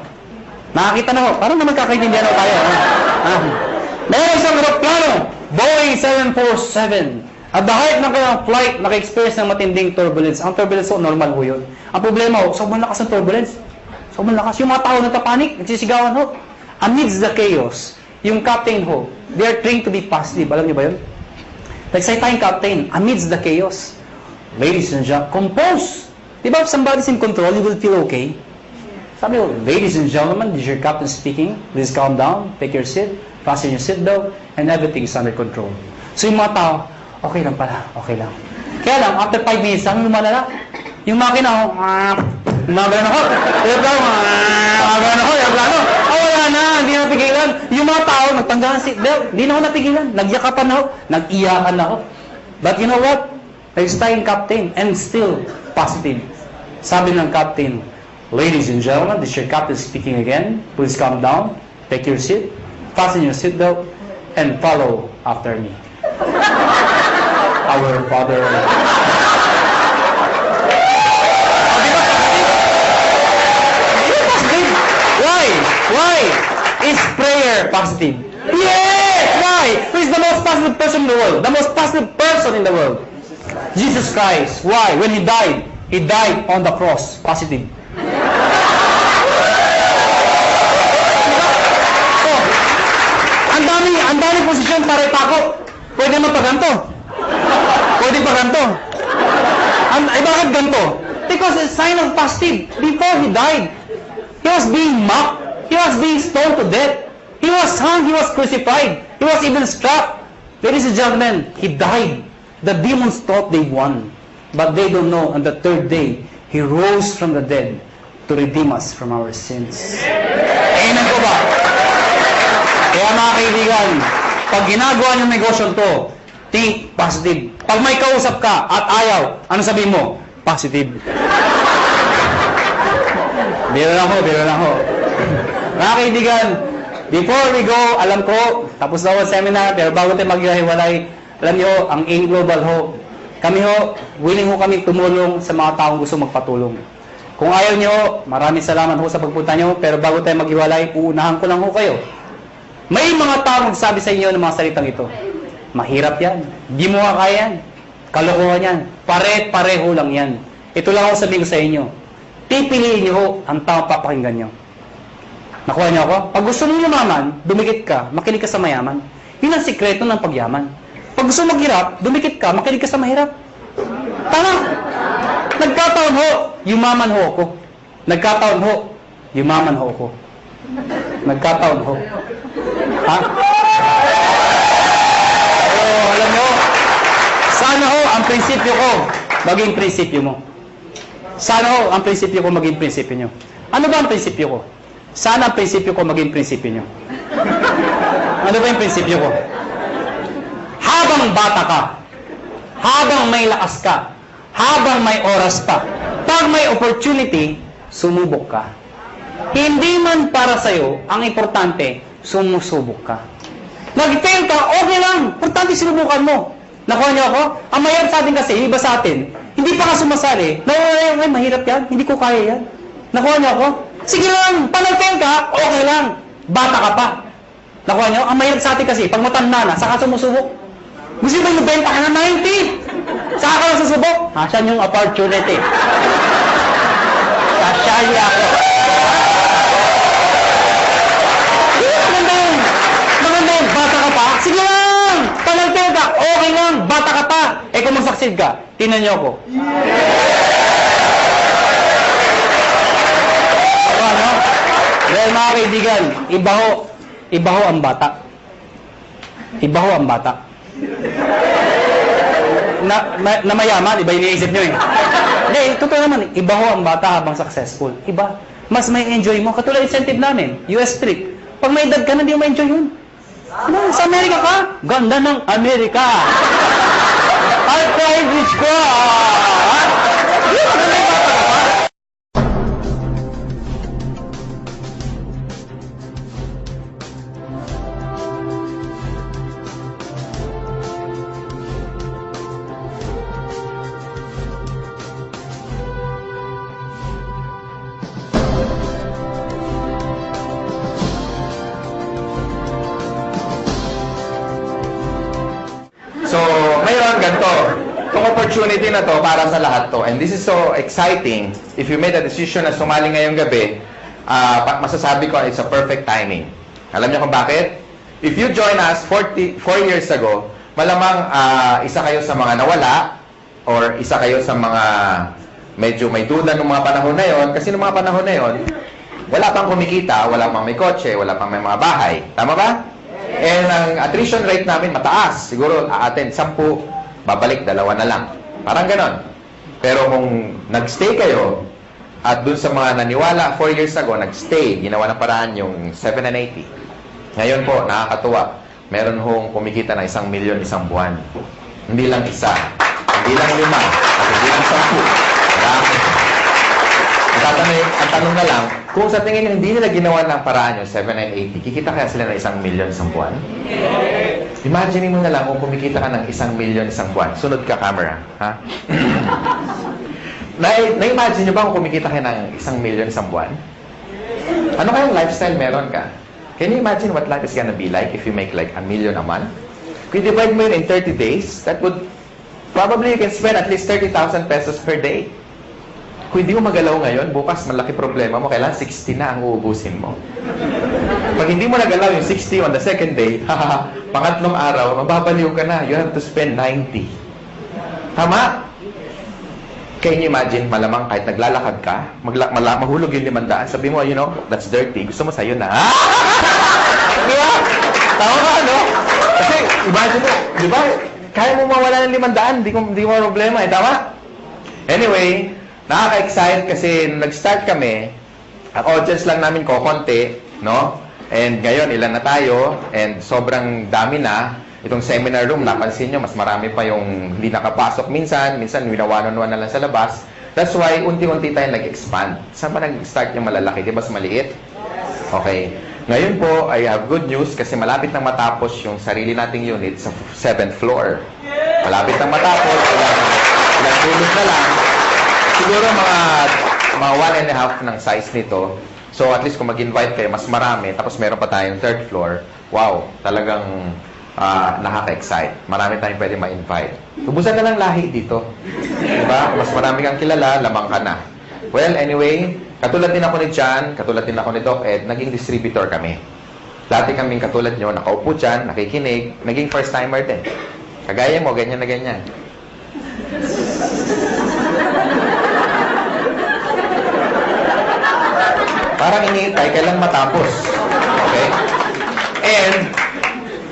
Nakakita na ho. Parang naman kakaintindihan ho tayo. Merong isang eroplano, Boeing 747. At the height ng kanyang flight, naka-experience ng matinding turbulence. Ang turbulence ho, normal ho yun. Ang problema ho, sobrang lakas ng turbulence. Sobrang lakas. Yung mga tao nagpapanik, nagsisigawan ho. Amidst the chaos, yung captain ho, they are trained to be positive. Alam niyo ba yun? Nagsay tayong captain, amidst the chaos. Ladies and gentlemen, compose! Diba if somebody's in control, you will feel okay? Sabi ko, ladies and gentlemen, this is your captain speaking. Please calm down, take your seat, fasten your seatbelt, and everything is under control. So yung mga tao, okay lang pala, okay lang. Kaya lang, after 5 minutes, ano lumalala? Yung makina, gumagano ako, wala na, hindi na napigilan. Yung mga tao, nagtanggalan seatbelt, hindi na ako napigilan. Nagyakapan ako, nag-iyakan ako. But you know what? Next time, captain, and still positive. Sabi ng captain, ladies and gentlemen, this is your captain speaking again. Please calm down, take your seat, fasten your seatbelt, and follow after me. Our Father. Why? Is prayer positive? Yes! Why? Who is the most positive person in the world? The most positive person in the world? Jesus Christ. Why? When He died on the cross. Positive. Oh, ang dami posisyon para ipako. Pwede mo pa ganito. Pwede pa ganito. Bakit ganito? Because it's a sign of positive. Before He died, He was being mocked. He was being stoned to death. He was hung. He was crucified. He was even struck. Ladies and gentlemen, He died. The demons thought they won. But they don't know. On the third day, He rose from the dead to redeem us from our sins. Amen ko ba? Kaya mga kaibigan, pag ginagawa niyong negosyo to, think positive. Pag may kausap ka at ayaw, ano sabihin mo? Positive. Biro lang ho. Mga kaibigan, before we go, alam ko, tapos na ako seminar, pero bago tayo maghiwalay, alam niyo, ang AIM Global ho, kami ho, willing ho kami tumulong sa mga taong gusto magpatulong. Kung ayaw niyo, maraming salamat ho sa pagpunta niyo, pero bago tayo maghiwalay, uunahan ko lang ho kayo. May mga taong magsabi sa inyo ng mga salitang ito. Mahirap yan. Di mo kaya yan. Kalokohan yan. Pare-pareho lang yan. Ito lang ako sabihin ko sa inyo. Pipiliin niyo ho ang taong papakinggan niyo. Nakuha niyo ako? Pag gusto mo yumaman, dumikit ka, makinig ka sa mayaman. Yun ang sikreto ng pagyaman. Pag gusto maghirap, dumikit ka, makinig ka sa mahirap. Tama. Nagkataon ho, yumaman ho ako. Nagkataon ho, yumaman ho ako. Nagkataon ho. Ha? Oh, alam mo, sana ho ang prinsipyo ko maging prinsipyo mo. Sana ho ang prinsipyo ko maging prinsipyo nyo. Ano ba ang prinsipyo ko? Sana ang prinsipyo ko maging prinsipyo nyo. Ano ba yung prinsipyo ko? Habang bata ka, habang may lakas ka, habang may oras pa, pag may opportunity, sumubok ka. Hindi man para sa'yo, ang importante, sumusubok ka. Nag-fail ka, okay lang. Importante sinubukan mo. Nakuha niyo ako? Ang mahirap sa atin kasi, iba sa atin, hindi pa ka sumasali. Ay, mahirap yan. Hindi ko kaya yan. Nakuha niyo ako? Sige lang. Pag nag-fail ka, okay lang. Bata ka pa. Nakuha nyo? Ang mahirap sa atin kasi, pag matanda na, saka sumusubok. Gusto ba yung benta ka na 90? Saka ka na susubok? Asan yung opportunity? Sasyali ako. Maganda yun. Maganda yun. Bata ka pa? Sige lang! Panagpil ka. Okay lang. Bata ka pa. Eh kung mag-succeed ka, tinan nyo ako. Ano? Well, mga kaibigan, ibaho ang bata. Ibaho ang bata. Na mayaman, iba iniisip nyo eh. Hindi, totoo naman, ibaho ang bata habang successful. Iba. Mas may enjoy mo. Katulad incentive namin, US trip. Pag may edad ka na, hindi mo ma-enjoy yun. Ano, sa Amerika ka? Ganda ng Amerika. Ay, private ko. Hindi, maganda yung bata ka pa. So, ngayon, ganito. Itong opportunity na to para sa lahat to. And this is so exciting. If you made a decision na sumali ngayong gabi, masasabi ko it's a perfect timing. Alam niyo kung bakit? If you join us 4 years ago, malamang isa kayo sa mga nawala or isa kayo sa mga medyo may duda ng mga panahon na yon. Kasi ng mga panahon na yon, wala pang kumikita, wala pang may kotse, wala pang may mga bahay. Tama ba? And ang attrition rate namin mataas. Siguro aaten 10, babalik 2 na lang. Parang ganon. Pero kung nagstay kayo, at dun sa mga naniwala 4 years ago, nagstay, ginawa ng paraan yung 7 and 80. Ngayon po, nakakatuwa. Meron hong kumikita na 1 milyon isang buwan. Hindi lang isa. Hindi lang 5. At hindi lang 10. Marami. Ang tanong na lang, kung sa tingin nyo hindi nila ginawa ng paraan yung 7 and 80, kikita kaya sila ng 1 milyon isang buwan? Imagine mo na lang kung kumikita ka ng 1 milyon isang buwan. Sunod ka, camera. Ha? Na-imagine nyo ba kung kumikita ka ng 1 milyon isang buwan? Ano kayang lifestyle meron ka? Can you imagine what life is gonna be like if you make like 1 million a month? Kung divide mo yun in 30 days, that would probably you can spend at least 30,000 pesos per day. Kung hindi mo magalaw ngayon, bukas malaki problema mo, kailangan 60 na ang uubusin mo. Pag hindi mo nagalaw yung 60 on the second day, pangatlong araw, mababaliw ka na. You have to spend 90. Tama? Can you imagine, malamang kahit naglalakad ka, mahulog yung 500, sabi mo, you know, that's dirty. Gusto mo sa'yo na. Di ba? Tama ba, no? Kasi, imagine mo, di ba? Kaya mo mawala ng 500, di mo problema eh. Tama? Anyway, nakaka-excite kasi nung nag-start kami, ang audience lang namin konti, no? And ngayon, ilan na tayo, and sobrang dami na. Itong seminar room, napansin nyo, mas marami pa yung hindi nakapasok minsan winawanon-wan na lang sa labas. That's why, unti-unti tayo nag-expand. Saan pa nag-start yung malalaki? Di ba sa maliit? Okay. Ngayon po, I have good news kasi malapit nang matapos yung sarili nating unit sa 7th floor. Malapit nang matapos, ilang tulog na lang. Siguro mga 1.5 ng size nito. So at least kung mag-invite kayo, mas marami. Tapos meron pa tayong 3rd floor. Wow, talagang nakaka-excite. Marami tayong pwede ma-invite. Tubusan na lang lahi dito. Diba? Mas marami kang kilala, lamang ka na. Well, anyway, katulad din ako ni John, katulad din ako ni Doc Ed, naging distributor kami. Dati kaming katulad nyo, nakaupo dyan, nakikinig, naging first-timer din. Kagaya mo, ganyan na ganyan. Parang iniintay, kailan matapos. Okay? And,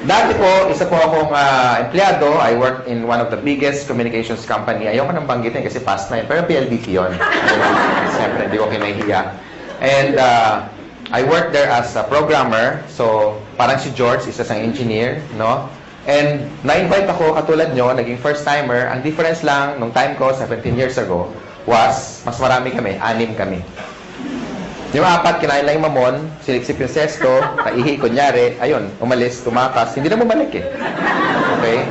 dati po, isa po akong empleyado. I worked in one of the biggest communications company. Ayoko nang banggitin kasi past na yun. Pero PLDT yun. Siyempre, hindi ko kinahiya. And, I worked there as a programmer. So, parang si George, isa sang engineer, no? And, na-invite ako, katulad nyo, naging first-timer. Ang difference lang, nung time ko, 17 years ago, was, mas marami kami, 6 kami. Yung 4, kinain lang yung mamon, siliksip yung sesto, naihi, kunyari, ayun, umalis, tumakas, hindi na bumalik eh. Okay?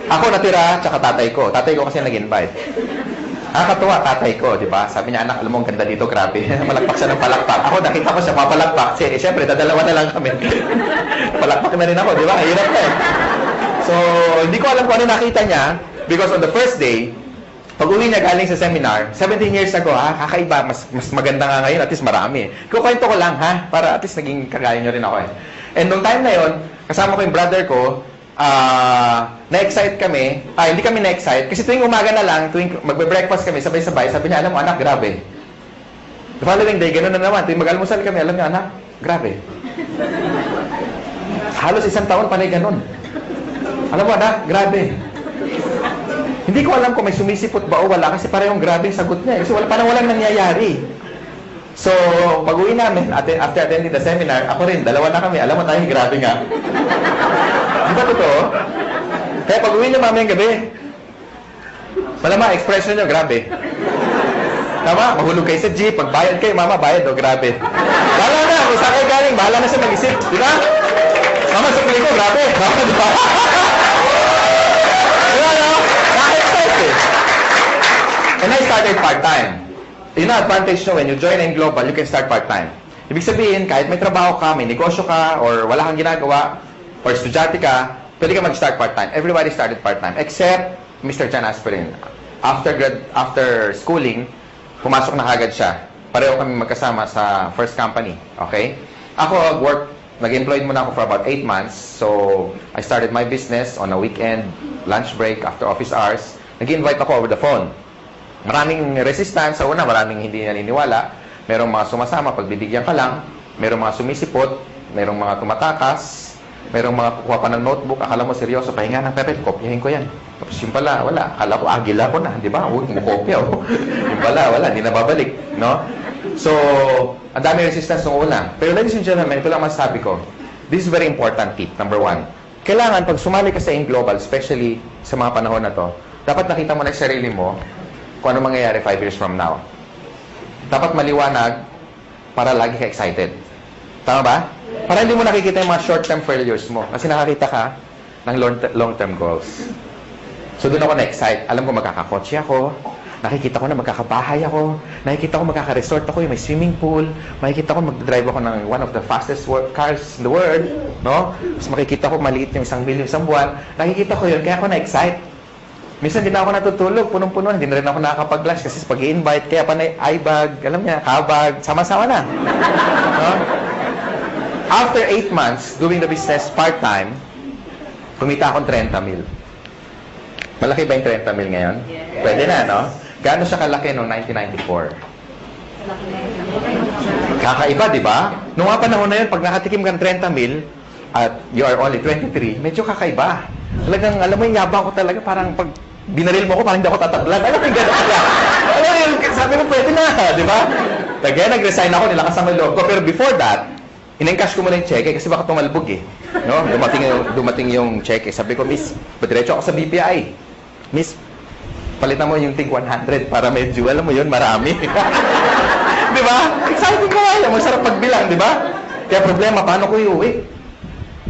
Ako natira, tsaka tatay ko. Tatay ko kasi nag-invite. Nakakatuwa, tatay ko, di ba? Sabi niya, anak, alam mo, ang ganda dito, grabe. Palakpak siya ng palakpak. Ako, nakita ko siya, papalakpak. Siyempre, dadalawa na lang kami. Palakpak na rin ako, di ba? Hirap na eh. So, hindi ko alam kung ano nakita niya because on the first day, pag-uwi niya galing sa seminar, 17 years ago, kakaiba, mas maganda nga ngayon, at least marami. Kukwento ko lang, para at least naging kagaya niyo rin ako eh. And nung time na yon, kasama ko yung brother ko, na-excite kami, hindi kami na-excite, kasi tuwing umaga na lang, tuwing magbe-breakfast kami, sabay-sabay, sabi niya, alam mo anak, grabe. The following day, gano'n na naman, tuwing mag-almusal kami, alam niya, anak, grabe. Halos isang taon panay gano'n. Alam mo anak, grabe. Hindi ko alam kung may sumisipot ba o wala, kasi parehong grabeng sagot niya, kasi parang walang nangyayari. So, pag-uwi namin, after attending the seminar, ako rin, dalawa na kami, alam mo tayo, grabe nga. Di ba totoo? Kaya pag-uwi niyo mamayang gabi, malama, expression niyo, grabe. Tama, mahulog kayo sa jeep, pagbayad kayo, mama, bayad, grabe. Bahala na, kung saan kayo galing, bahala na siya mag-isip, di ba? Mama, sukli ko, grabe. Di ba? Di ba, no? Na-excite eh. And I started part-time. Yun ang advantage nyo, when you join in Global, you can start part-time. Ibig sabihin, kahit may trabaho ka, may negosyo ka, or wala kang ginagawa, or estudyante ka, pwede ka mag-start part-time. Everybody started part-time, except Mr. Chan Aspirin. After schooling, pumasok na kagad siya. Pareho kami magkasama sa first company. Okay? Ako, nag-employed muna ako for about 8 months. So, I started my business on a weekend, lunch break, after office hours. Nag-invite ako over the phone. Maraming resistance. Sa una, maraming hindi naniniwala. Merong mga sumasama, pagbibigyan ka lang. Merong mga sumisipot. Merong mga tumatakas. Merong mga kukuha pa ng notebook. Akala mo seryoso, pahinga ng papel, kopyahin ko yan. Tapos yung pala, wala. Akala ko, agila ko na. Di ba? Huwag mo kopya. Yung pala, wala. Hindi na babalik. No? So, ang dami resistance nung una. Pero ladies and gentlemen, ito lang masasabi ko. This is very important tip. Number 1. Kailangan, pag sumali ka sa In Global, especially sa mga panahon na to, dapat nakita mo na sa sarili mo kung ano mangyayari 5 years from now. Dapat maliwanag para lagi ka excited. Tama ba? Para hindi mo nakikita yung mga short-term failures mo. Kasi nakakita ka ng long-term goals. So, doon ako na-excite. Alam ko magkakakotse ako. Nakikita ko na magkakabahay ako. Nakikita ko magkaka-resort ako, yung may swimming pool. Makikita ko mag-drive ako ng one of the fastest cars in the world. No? Tapos makikita ko maliit yung 1 million isang buwan. Nakikita ko yun, kaya ako na-excite. Minsan din ako natutulog, punong-puno. Hindi na rin ako nakakapag-lunch kasi pag i-invite, kaya pa na eye-bag, alam niya, kabag, sama-sama na. No? After 8 months doing the business part-time, kumita akong 30 mil. Malaki ba yung 30 mil ngayon? Yes. Pwede na, no? Gaano siya kalaki noong 1994? Kakaiba, di ba? Noong mga panahon na yun, pag nakatikim ka ng 30 mil, at you are only 23, medyo kakaiba. Talagang, alam mo yung yabang ko talaga, parang pag binaril mo ko, parang hindi ako tatablan. Alam mo yung gano'n kaya. Alam mo yung, sabi ko, pwede na, di ba? Kaya nag-resign ako, nilakas ang loob ko. Pero before that, in-encash ko muna yung cheque kasi baka tumalbog eh. No? Dumating yung cheque. Sabi ko, Miss, diretso ako sa BPI. Miss, palitan mo yung tig 100 para medyo, alam mo yun, marami. Di ba? Exciting ka nga. Masarap pagbilang, di ba? Kaya problema, paano ko iuwi?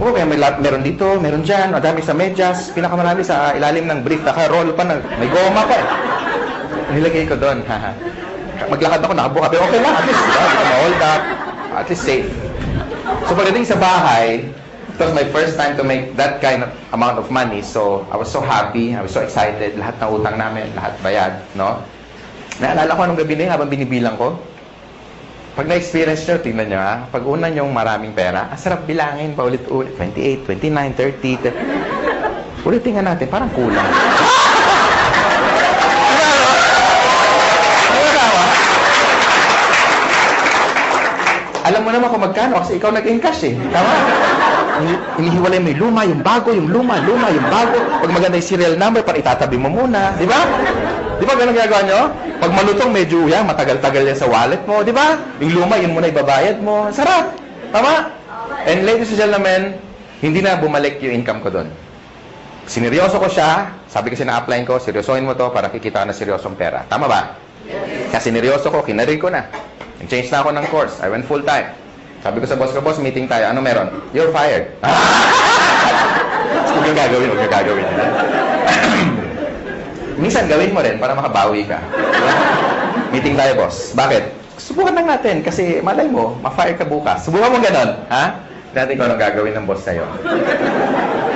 Oo, kaya meron dito, meron dyan, madami sa medyas, pinakamarami sa ilalim ng brief, naka-roll pa, may goma pa eh. Nilagay ko doon. Maglakad ako, nakabuka. Pero okay lang, at least, diba? Hindi ka ma-hold up. At least safe. So pagdating sa bahay, it was my first time to make that kind of amount of money. So I was so happy, I was so excited. Lahat ng utang namin, lahat bayad, no? Naalala ko nung gabi na yun, habang binibilang ko. Pag na-experience nyo, tingnan nyo ha, pag una nyong maraming pera, ang sarap bilangin, paulit-ulit, 28, 29, 30. Ulitin nga natin, parang kulang. Alam mo naman kung magkano kasi ikaw nag-encash eh. Tama? Inihiwalay mo yung luma, yung bago, yung luma, yung bago. Pag maganda yung serial number, para itatabi mo muna. Di ba? Di ba ganun ginagawa nyo? Pag malutong, medyo yan, matagal-tagal yan sa wallet mo. Di ba? Yung luma, yun muna ibabayad mo. Sarap. Tama? And ladies and gentlemen, hindi na bumalik yung income ko doon. Sineryoso ko siya. Sabi kasi na-applyin ko, seryosohin mo to para kikita ka na seryosong pera. Tama ba? Kasi sineryoso ko, kinarir ko na. Nag-change na ako ng course. I went full-time. Sabi ko sa boss ko, boss, meeting tayo. Ano meron? You're fired. Huwag yung gagawin. Minsan gawin mo rin para makabawi ka. Diba? Meeting tayo, boss. Bakit? Subukan lang natin kasi malay mo, ma-fire ka bukas. Subukan mo ganon, ha? Dati ko anong gagawin ng boss sa'yo.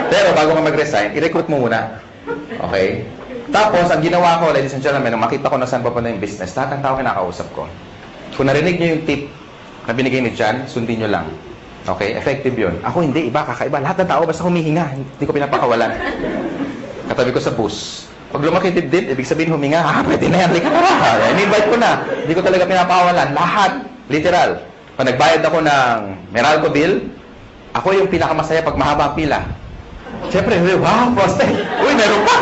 Pero bago ka mag-resign, i-recruit mo muna. Okay? Tapos, ang ginawa ko, ladies and gentlemen, nung makita ko na saan papunta yung business, lahat ng tao kinakausap ko. Kung narinig nyo yung tip na binigay ni John, sundin nyo lang. Okay? Effective yun. Ako hindi, iba, kakaiba. Lahat ng tao basta humihinga. Hindi ko pinapakawalan. Katabi ko sa bus. Pag lumaki dibdib, ibig sabihin huminga, pwede na yan, lika na. In-invite ko na. Hindi ko talaga pinapakawalan. Lahat. Literal. Pag nagbayad ako ng Meralco bill, ako yung pinakamasaya pag mahaba ang pila. Siyempre, wow, prospect. Uy, meron pa.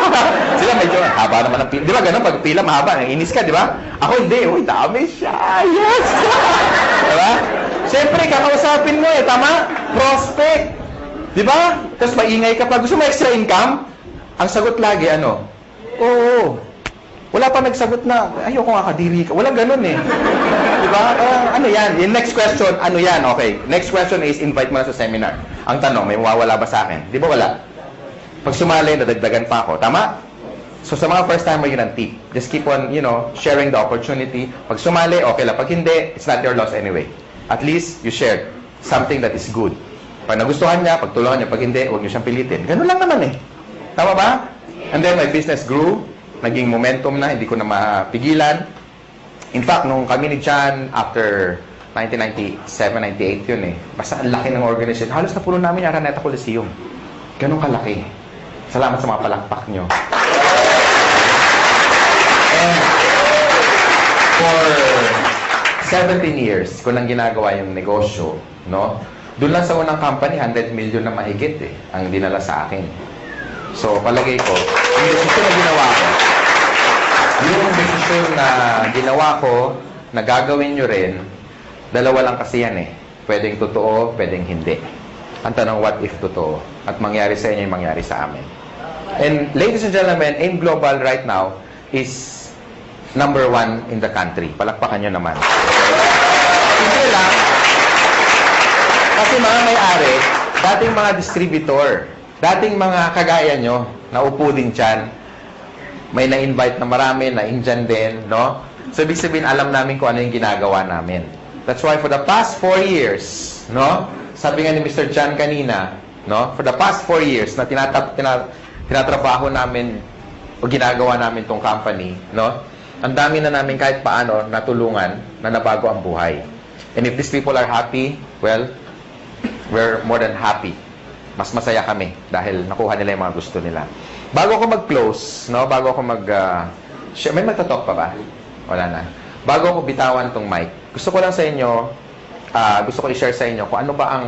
Sila medyo, haba naman ang pila. Di ba ganun, pag pila mahaba, inis ka, di ba? Ako hindi, uy, dami siya. Yes! Di ba? Siyempre, kakausapin mo tama? Prospect. Di ba? Tapos maingay ka pa. Gusto mo extra income? Ang sagot lagi, oo. Wala pa nagsagot na, ayoko nga kadiri ka. Walang ganun Di ba? Ano yan? Yung next question, ano yan? Okay. Next question is, invite mo na sa seminar. Ang tanong, may mawawala ba sa akin? Di ba wala? Pag sumali, nadagdagan pa ako. Tama? So sa mga first timer, yun ang tip. Just keep on, sharing the opportunity. Pag sumali, okay lang. Pag hindi, it's not your loss anyway. At least, you shared something that is good. Pag nagustuhan niya, pagtulungan niya. Pag hindi, huwag niyo siyang pilitin. Ganun lang naman Tama ba? And then my business grew. Naging momentum na, hindi ko na mapigilan. In fact, nung kami ni John, after 1997, 98 yun Basta ang laki ng organization. Halos na puno namin yung Araneta Coliseum. Ganun kalaki. Salamat sa mga palakpak nyo. And for 17 years, ko nang ginagawa yung negosyo, Doon lang sa unang company, 100 million na mahigit ang dinala sa akin. So, palagay ko, yung desisyon na ginawa ko, na gagawin nyo rin, dalawa lang kasi yan Pwedeng totoo, pwedeng hindi. Ang tanong, what if totoo? At mangyari sa inyo yung mangyari sa amin. And ladies and gentlemen, AIM Global right now is number 1 in the country. Palakpakan nyo naman. Hindi lang, kasi mga may-ari, dating mga distributor, dating mga kagaya nyo, naupo din dyan, may na-invite na marami, na-Indian din, So, ibig sabihin, alam namin kung ano yung ginagawa namin. That's why for the past 4 years, sabi nga ni Mr. John kanina, for the past 4 years na tinatrabaho namin o ginagawa namin tong company, ang dami na namin kahit paano natulungan na nabago ang buhay. And if these people are happy, well, we're more than happy. Mas masaya kami dahil nakuha nila yung mga gusto nila. Bago ako mag-close, bago ako may magtatalk pa ba? Wala na. Bago ako bitawan tong mic, gusto ko lang sa inyo, gusto ko i-share sa inyo kung ano ba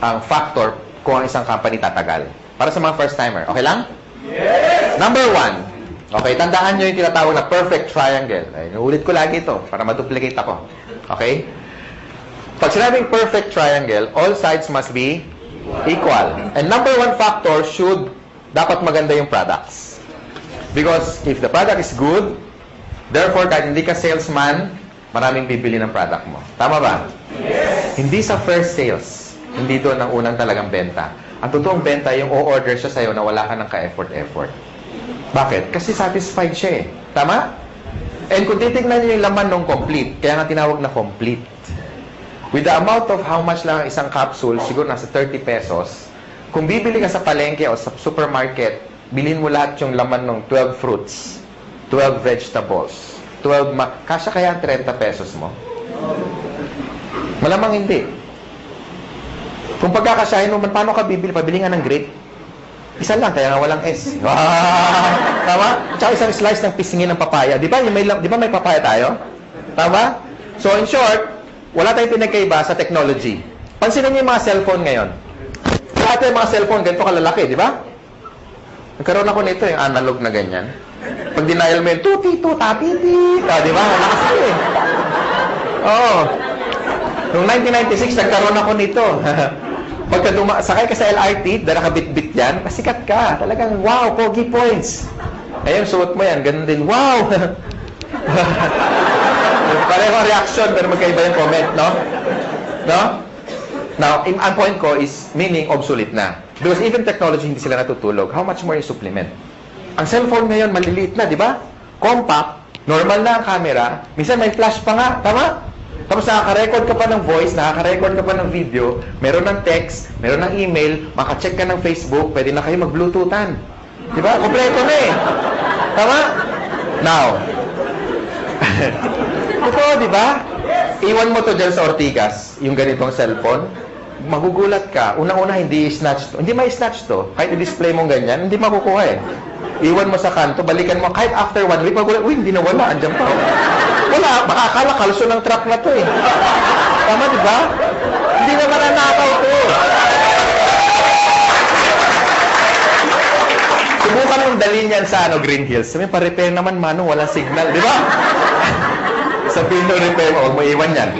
ang factor kung ang isang company tatagal. Para sa mga first-timer. Okay lang? Yes! Number 1. Okay, tandaan nyo yung tinatawag na perfect triangle. Inuulit ko lagi ito para ma-duplicate ako. Okay? Pag sinabing perfect triangle, all sides must be equal. And number 1 factor dapat maganda yung products. Because if the product is good, therefore, kahit hindi ka salesman, maraming bibili ng product mo. Tama ba? Yes! Hindi sa first sales. Hindi doon ang unang talagang benta. Ang totoong benta, yung o-order siya sa'yo na wala ka ng ka-effort. Bakit? Kasi satisfied siya Tama? And kung titignan niyo yung laman ng complete, kaya nga tinawag na complete. With the amount of how much lang isang capsule, siguro nasa 30 pesos, kung bibili ka sa palengke o sa supermarket, bilhin mo lahat yung laman ng 12 fruits, 12 vegetables, kasya kaya 30 pesos mo? Malamang hindi. Kung pagkakasyahin mo, paano ka bibili? Pabili nga ng grape. Isa lang, kaya nga walang S. Tama? Tsaka isang slice ng pisngin ng papaya. Di ba may papaya tayo? Tama? So, in short, wala tayong pinagkaiba sa technology. Pansinin niyo yung mga cellphone ngayon. Lahat yung mga cellphone, ganito kalalaki, di ba? Nagkaroon ako nito, yung analog na ganyan. Pag denial mo yun, tuti-tuta-titi. Di ba? Lakas Oo. Noong 1996, nagkaroon ako nito. Pagka sakay ka sa LRT, dala ka bit-bit yan, pasikat ka. Talagang, wow, pogi points. Ayun, suot mo yan, ganun din, wow. Pareho reaction, pero magkaiba yung comment, no? Now, ang point ko is, meaning obsolete na. Because even technology, hindi sila natutulog. How much more yung supplement? Ang cellphone ngayon, maliliit na, di ba? Compact, normal na ang camera. Minsan may flash pa nga, tama? Tapos nakaka-record ka pa ng voice, nakaka-record ka pa ng video, meron ng text, meron ng email, maka-check ka ng Facebook, pwede na kayo mag-bluetoothan. Di ba? Kompleto na eh. Tama? Now, totoo, di ba? Iwan mo to dyan sa Ortigas, yung ganitong cellphone, magugulat ka. Unang-una, hindi snatch to. Hindi ma-snatch to. Kahit i-display mong ganyan, hindi makukuha eh. Iwan mo sa kanto, balikan mo. Kahit after 1 week, magulat, uy, hindi nawala. Andiyan pa. Wala. Makakala, kalso ng truck na to eh. Tama, di ba? Hindi naman nanakaw to. Subukan mong dalhin yan sa Green Hills. Sabi, pa-repair naman, Manong, walang signal. Di ba? Sabihin mo, repair mo, huwag mo iwan yan.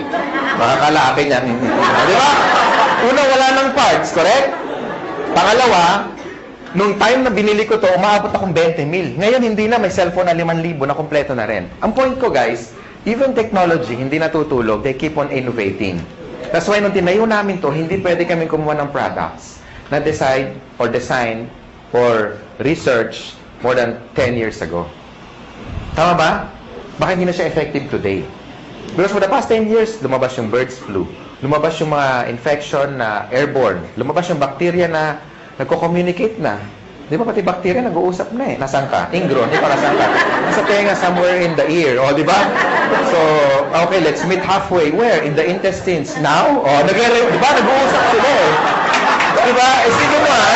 Makakala akin yan. Di ba? Una, wala ng parts, correct? Pangalawa, nung time na binili ko to, umaabot akong 20 mil. Ngayon, hindi na. May cellphone na 5,000 na kompleto na rin. Ang point ko, guys, even technology, hindi natutulog. They keep on innovating. That's why nung tinayo namin to, hindi pwede kami kumuha ng products na decide or design or research more than 10 years ago. Tama ba? Bakit hindi na siya effective today? Because for the past 10 years, lumabas yung birds flu. Lumabas yung mga infection na airborne. Lumabas yung bacteria na nagko-communicate na. Di ba pati bacteria nag-uusap na eh. Nasaan ka? Ingro, hindi pa nasaan ka? Nasa tenga, somewhere in the ear. O, di ba? So, okay, let's meet halfway. Where? In the intestines. Now? O, di ba? Nag-uusap sila eh. Di ba? Eh, sige mo ha.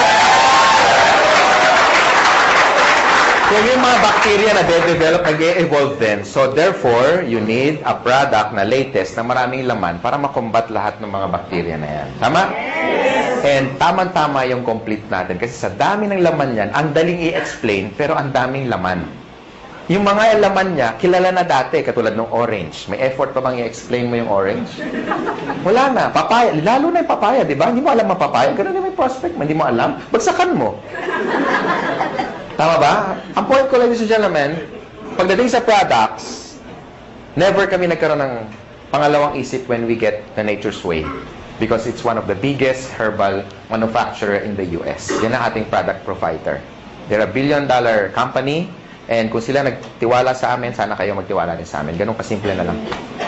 Kung yung mga bacteria na de-develop, nag-e-evolve din. So, therefore, you need a product na latest na maraming laman para makombat lahat ng mga bacteria na yan. Tama? And tamang-tama yung complete natin. Kasi sa dami ng laman yan, ang daling i-explain, pero ang daming laman. Yung mga laman niya, kilala na dati, katulad ng orange. May effort pa bang i-explain mo yung orange? Wala na. Papaya. Lalo na yung papaya, di ba? Hindi mo alam ang papaya. Ganun na may prospect. Hindi mo alam. Bagsakan mo. Tama ba? Ang point ko, ladies and gentlemen, pagdating sa products, never kami nagkaroon ng pangalawang isip when we get the Nature's Way. Because it's one of the biggest herbal manufacturer in the US. Yan ang ating product provider. They're $1 billion company, and kung sila nagtiwala sa amin, sana kayo magtiwala din sa amin. Ganun kasimple na lang.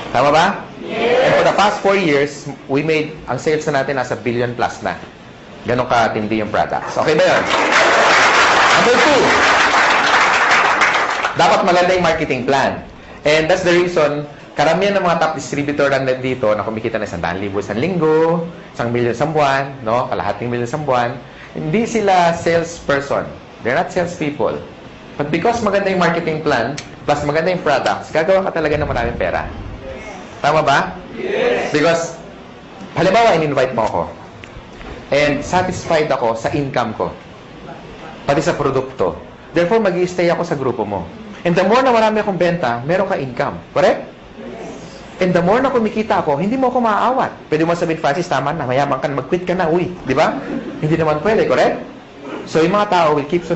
Tama ba? Yes. And for the past 4 years, we made, ang sales na natin nasa billion plus na. Ganun katindi yung products. Okay ba yun? Number 2, dapat maganda yung marketing plan. And that's the reason, karamihan ng mga top distributor na nandito na kumikita na 100,000 isang linggo, 1,000,000 isang buwan, no? Kalahating milyon isang buwan, hindi sila salesperson. They're not salespeople. But because maganda yung marketing plan, plus maganda yung products, gagawa ka talaga ng maraming pera. Tama ba? Yes! Because, halimbawa, in-invite mo ako. And satisfied ako sa income ko. Pati sa produkto. Therefore, mag-i-stay ako sa grupo mo. And the more na marami akong benta, meron ka income. Correct? And the more na kumikita ako, hindi mo ako maaawat. Pwede mo sabihin, Francis, tama na, mayaman ka na, mag-quit ka na, uy. Di ba? Hindi naman pwede, correct? So, yung mga tao will keep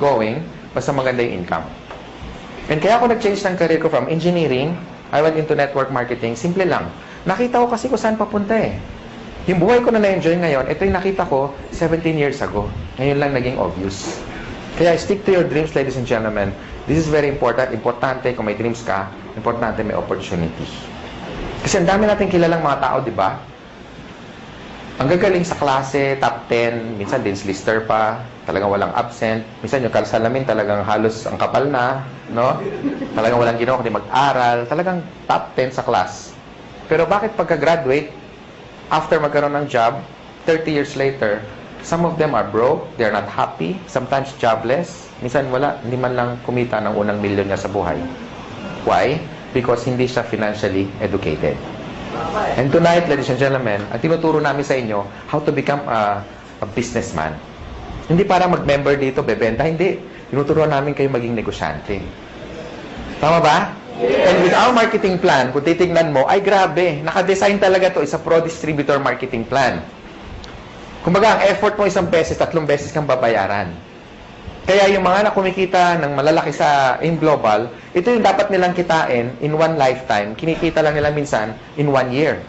going basta maganda yung income. And kaya ako nag-change ng career ko from engineering, I went into network marketing. Simple lang. Nakita ko kasi kung saan papunta eh. Yung buhay ko na na-enjoy ngayon, ito yung nakita ko 17 years ago. Ngayon lang naging obvious. Kaya stick to your dreams, ladies and gentlemen. This is very important. Importante kung may dreams ka, importante may opportunity. Kasi ang dami natin kilalang mga tao, di ba? Ang gagaling sa klase, top 10, minsan dins lister pa, talagang walang absent. Minsan yung salamin talagang halos ang kapal na, no? Talagang walang ginawa kundi mag-aral. Talagang top 10 sa class. Pero bakit pagka-graduate, after magkaroon ng job, 30 years later, some of them are broke, they're not happy, sometimes jobless, minsan wala, hindi man lang kumita ng unang milyon niya sa buhay. Why? Because hindi siya financially educated. And tonight, ladies and gentlemen, ang tinuturo namin sa inyo, how to become a businessman. Hindi para mag-member dito, bebenta, hindi. Tinuturuan namin kayo maging negosyante. Tama ba? And with our marketing plan, kung titignan mo, ay grabe, nakadesign talaga to, isa pro-distributor marketing plan. Kumbaga, ang effort mo 1 beses, 3 beses kang babayaran. Kaya yung mga na kumikita ng malalaki in global, ito yung dapat nilang kitain in one lifetime. Kinikita lang nila minsan in 1 year.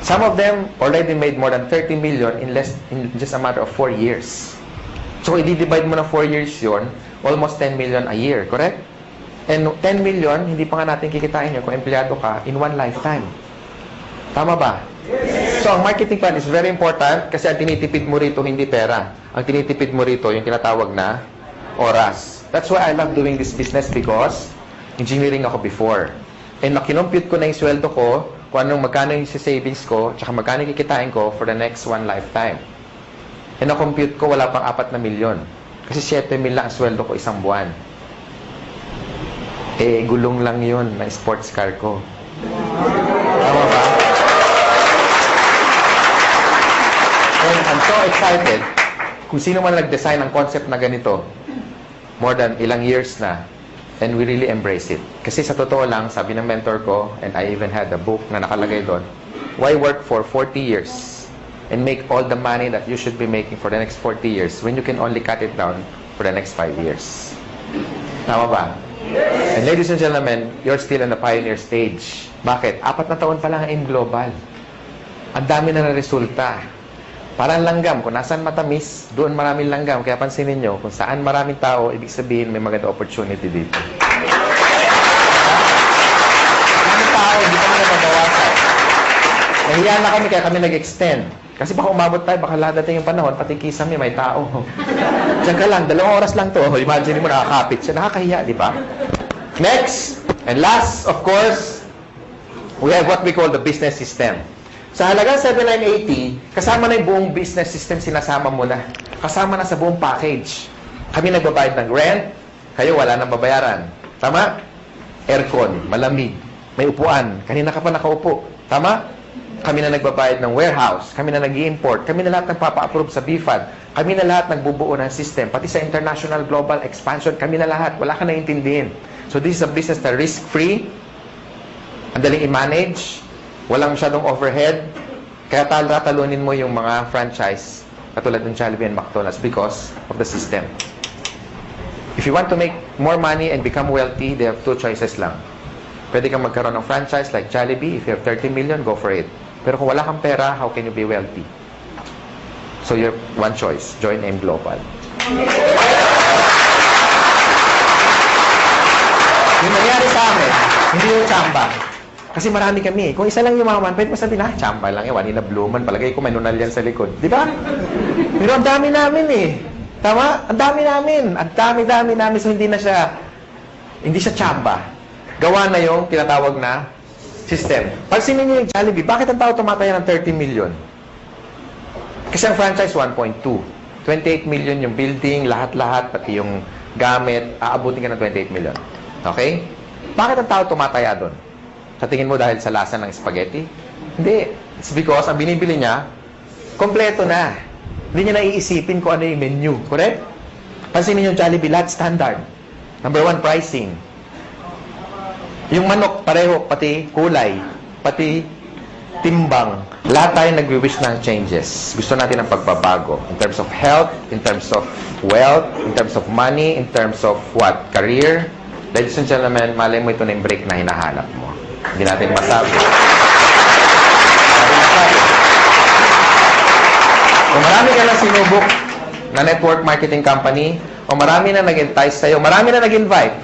Some of them already made more than 30 million in just a matter of 4 years. So, i-divide mo na 4 years yon, almost 10 million a year, correct? And 10 million, hindi pa nga natin kikitain yun kung empleyado ka in one lifetime. Tama ba? So, ang marketing plan is very important kasi ang tinitipid mo rito hindi pera. Ang tinitipid mo rito yung tinatawag na oras. That's why I love doing this business because engineering ako before. And nakinompute ko na yung sweldo ko, kung anong magkano yung savings ko, tsaka magkano yung kikitain ko for the next one lifetime. And na-compute ko, wala pang 4 na milyon. Kasi 7 mil lang ang sweldo ko isang buwan. Eh, gulong lang yun na sports car ko. Tama ba? And I'm so excited kung sino man nag-design ng concept na ganito, more than ilang years na, and we really embrace it. Kasi sa totoo lang, sabi ng mentor ko, and I even had a book na nakalagay doon, why work for 40 years and make all the money that you should be making for the next 40 years when you can only cut it down for the next 5 years? Tama ba? And ladies and gentlemen, you're still in the pioneer stage. Bakit? 4 na taon pa lang ang AIM Global. Ang dami na resulta. Parang langgam. Kung nasaan matamis, doon maraming langgam. Kaya pansinin nyo, kung saan maraming tao, ibig sabihin may maganda opportunity dito. Maraming tao, hindi kami nababawasan. Nahiya na kami, kaya kami nag-extend. Kasi baka umabot tayo, baka ladating yung panahon, pati kisame, may tao. Diyan ka lang, 2 oras lang to. Imagine mo, nakakapit siya. Nakakahiya, di ba? Next, and last, of course, we have what we call the business system. Sa halagang 7,980, kasama na yung buong business system, sinasama mo na. Kasama na sa buong package. Kami nagbabayad ng rent, kayo wala nang babayaran. Tama? Aircon, malamig, may upuan, kanina ka pa nakaupo. Tama? Kami na nagbabayad ng warehouse, kami na nag-i-import, kami na lahat nagpapa-approve sa BFAD, kami na lahat nagbubuo ng system, pati sa international global expansion, kami na lahat, wala ka naiintindihin. So this is a business na risk-free, ang daling i-manage, walang masyadong overhead, kaya tatalunin mo yung mga franchise, katulad ng Jollibee and McDonald's because of the system. If you want to make more money and become wealthy, they have 2 choices lang. Pwede kang magkaroon ng franchise like Jollibee. If you have 30 million, go for it. Pero kung wala kang pera, how can you be wealthy? So you have one choice. Join AIM Global. Yung nangyari sa amin, hindi yung tsamba. Kasi marami kami. Kung isa lang yumaman, pwede mo sabihin, tsamba lang yan. Wani na bluman. Palagay ko may nunal yan sa likod. Di ba? Pero ang dami namin eh. Tama? Ang dami namin. Ang dami-dami namin. So hindi siya tsamba. Gawa na yung tinatawag na system. Pansinin niyo yung Jollibee, bakit ang tao tumataya ng 30 million? Kasi ang franchise 1.2. 28 million yung building, lahat-lahat, pati yung gamit, aabutin ka ng 28 million. Okay? Bakit ang tao tumataya doon? Sa tingin mo dahil sa lasa ng spaghetti? Hindi. It's because ang binibili niya, kompleto na. Hindi niya naiisipin kung ano yung menu. Correct? Pansinin niyo yung Jollibee, lahat standard. Number 1, pricing. Yung manok, pareho, pati kulay, pati timbang. Lahat tayo nagwi-wish ng changes. Gusto natin ng pagbabago. In terms of health, in terms of wealth, in terms of money, in terms of what? Career. Ladies and gentlemen, malay mo ito na yung break na hinahanap mo. Hindi natin masabi. Kung marami ka na sinubok na network marketing company, o marami na nag-entice sa'yo, marami na nag-invite,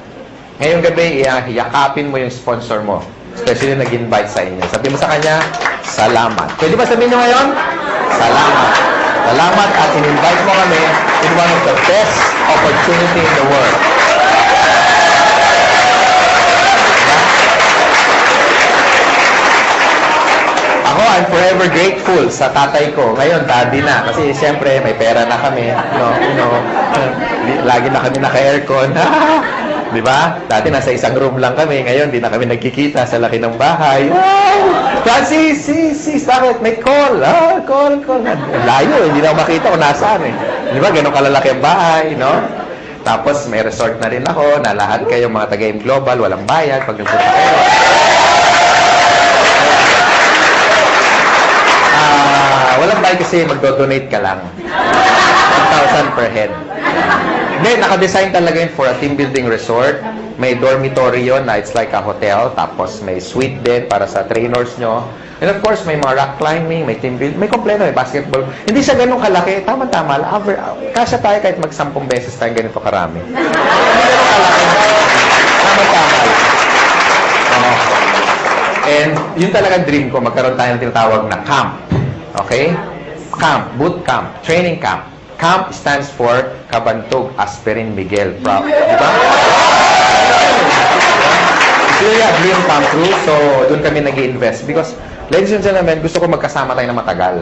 ngayong gabi, yakapin mo yung sponsor mo. Especially nag-invite sa inyo. Sabi mo sa kanya, salamat. Pwede ba sabihin nyo ngayon? Salamat. Salamat at in-invite mo kami in one of the best opportunity in the world. Ako, I'm forever grateful sa tatay ko. Ngayon, daddy na. Kasi siyempre, may pera na kami. Lagi na kami naka-aircon. Di ba? Dati nasa isang room lang kami. Ngayon, di na kami nagkikita sa laki ng bahay. Wow! Francis, bakit? May call. Call. Layo, hindi na ako makita kung nasaan eh. Di ba? Ganun kalalaki ang bahay, no? Tapos, may resort na rin ako na lahat kayo mga taga-AIM Global, walang bayad pag nagpunta kayo. Walang bayad kasi magdo-donate ka lang. 1,000 per head. Hindi, nakadesign talaga yun for a team building resort. May dormitory yun na it's like a hotel. Tapos may suite din para sa trainers nyo. And of course, may mga rock climbing, may team building, may kompleto, may basketball. Hindi siya ganun kalaki. Tama-tama. Kasya tayo kahit mag-10 beses tayo ganito karami. Hindi ganun kalaki. Tama-tama. And yun talaga dream ko, magkaroon tayo ng tinatawag na camp. Okay? Camp, boot camp, training camp. Camp stands for Kabantog Aspirin Miguel. Proud. Diba? So yeah, dream come true. So doon kami nag-invest. Because, ladies and gentlemen, gusto ko magkasama tayo na matagal.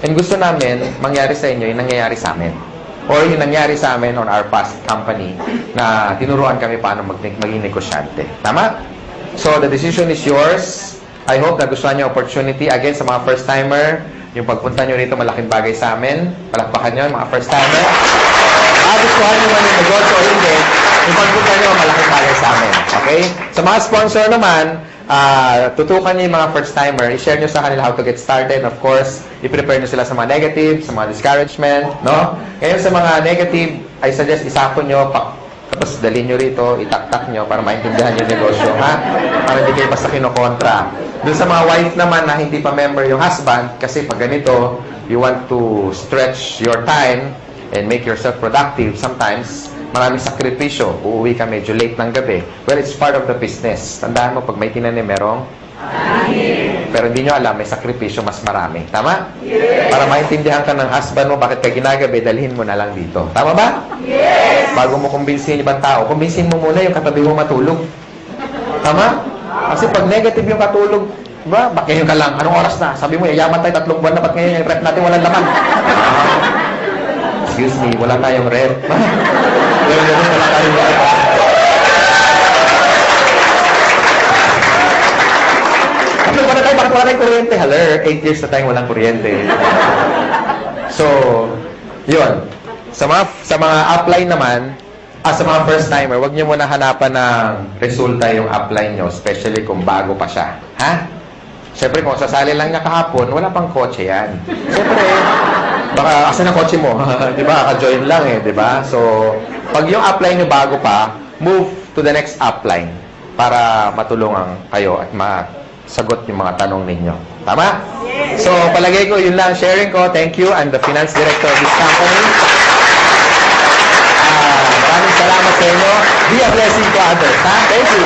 And gusto namin, mangyari sa inyo yung nangyayari sa amin. Or yung nangyari sa amin on our past company na tinuruan kami paano maging negosyante. Tama? So, the decision is yours. I hope na gustuhan niyo opportunity. Again, sa mga first-timer, yung pagpunta niyo rito, malaking bagay sa amin. Palakpakan niyo, mga first-timer. Gustuhan niyo man yung negosyo o hindi, yung pagpunta niyo, malaking bagay sa amin. Okay? Sa mga sponsor naman, tutukan niyo yung mga first-timer. I-share niyo sa kanila how to get started. Of course, i-prepare niyo sila sa mga negative, sa mga discouragement. No? Ngayon, sa mga negative, I suggest isapon niyo, tapos dalhin nyo rito, itaktak nyo para maintindihan yung negosyo, ha? Para hindi kayo basta kinokontra. Doon sa mga wife naman na hindi pa member yung husband, kasi pag ganito, you want to stretch your time and make yourself productive. Sometimes, maraming sakripisyo. Uuwi ka medyo late ng gabi. Well, it's part of the business. Tandaan mo, pag may tinanim, merong pero hindi nyo alam, may sakripisyo mas marami. Tama? Yes. Para maintindihan ka ng husband mo, bakit ka ginagabi, dalhin mo na lang dito. Tama ba? Yes. Bago mo kumbinsihin yung ibang tao, kumbinsihin mo muna yung katabi mo matulog. Tama? Kasi pag negative yung katulog, ba? Ba't ngayon ka lang? Anong oras na? Sabi mo, yayaman tayo 3 buwan na, ba't ngayon yung rep natin walang laman? Excuse me, wala tayong rep. Wala tayong rep. Bakit wala tayong kuryente? Haler, 8 years na tayong walang kuryente. So, yun. Sa mga upline naman, sa mga first-timer, huwag niyo muna hanapan ng resulta yung upline nyo, especially kung bago pa siya. Ha? Siyempre, kung sasali lang niya kahapon, wala pang kotse yan. Siyempre, baka, asan ang kotse mo? Di ba? Ka-join lang eh, di ba? So, pag yung upline nyo bago pa, move to the next upline para matulungan kayo at sagot yung mga tanong ninyo. Tama? Yes. So, palagay ko, yun lang sharing ko. Thank you. I'm the finance director of this company. Maraming salamat sa inyo. Be a blessing to others. Ha? Thank you.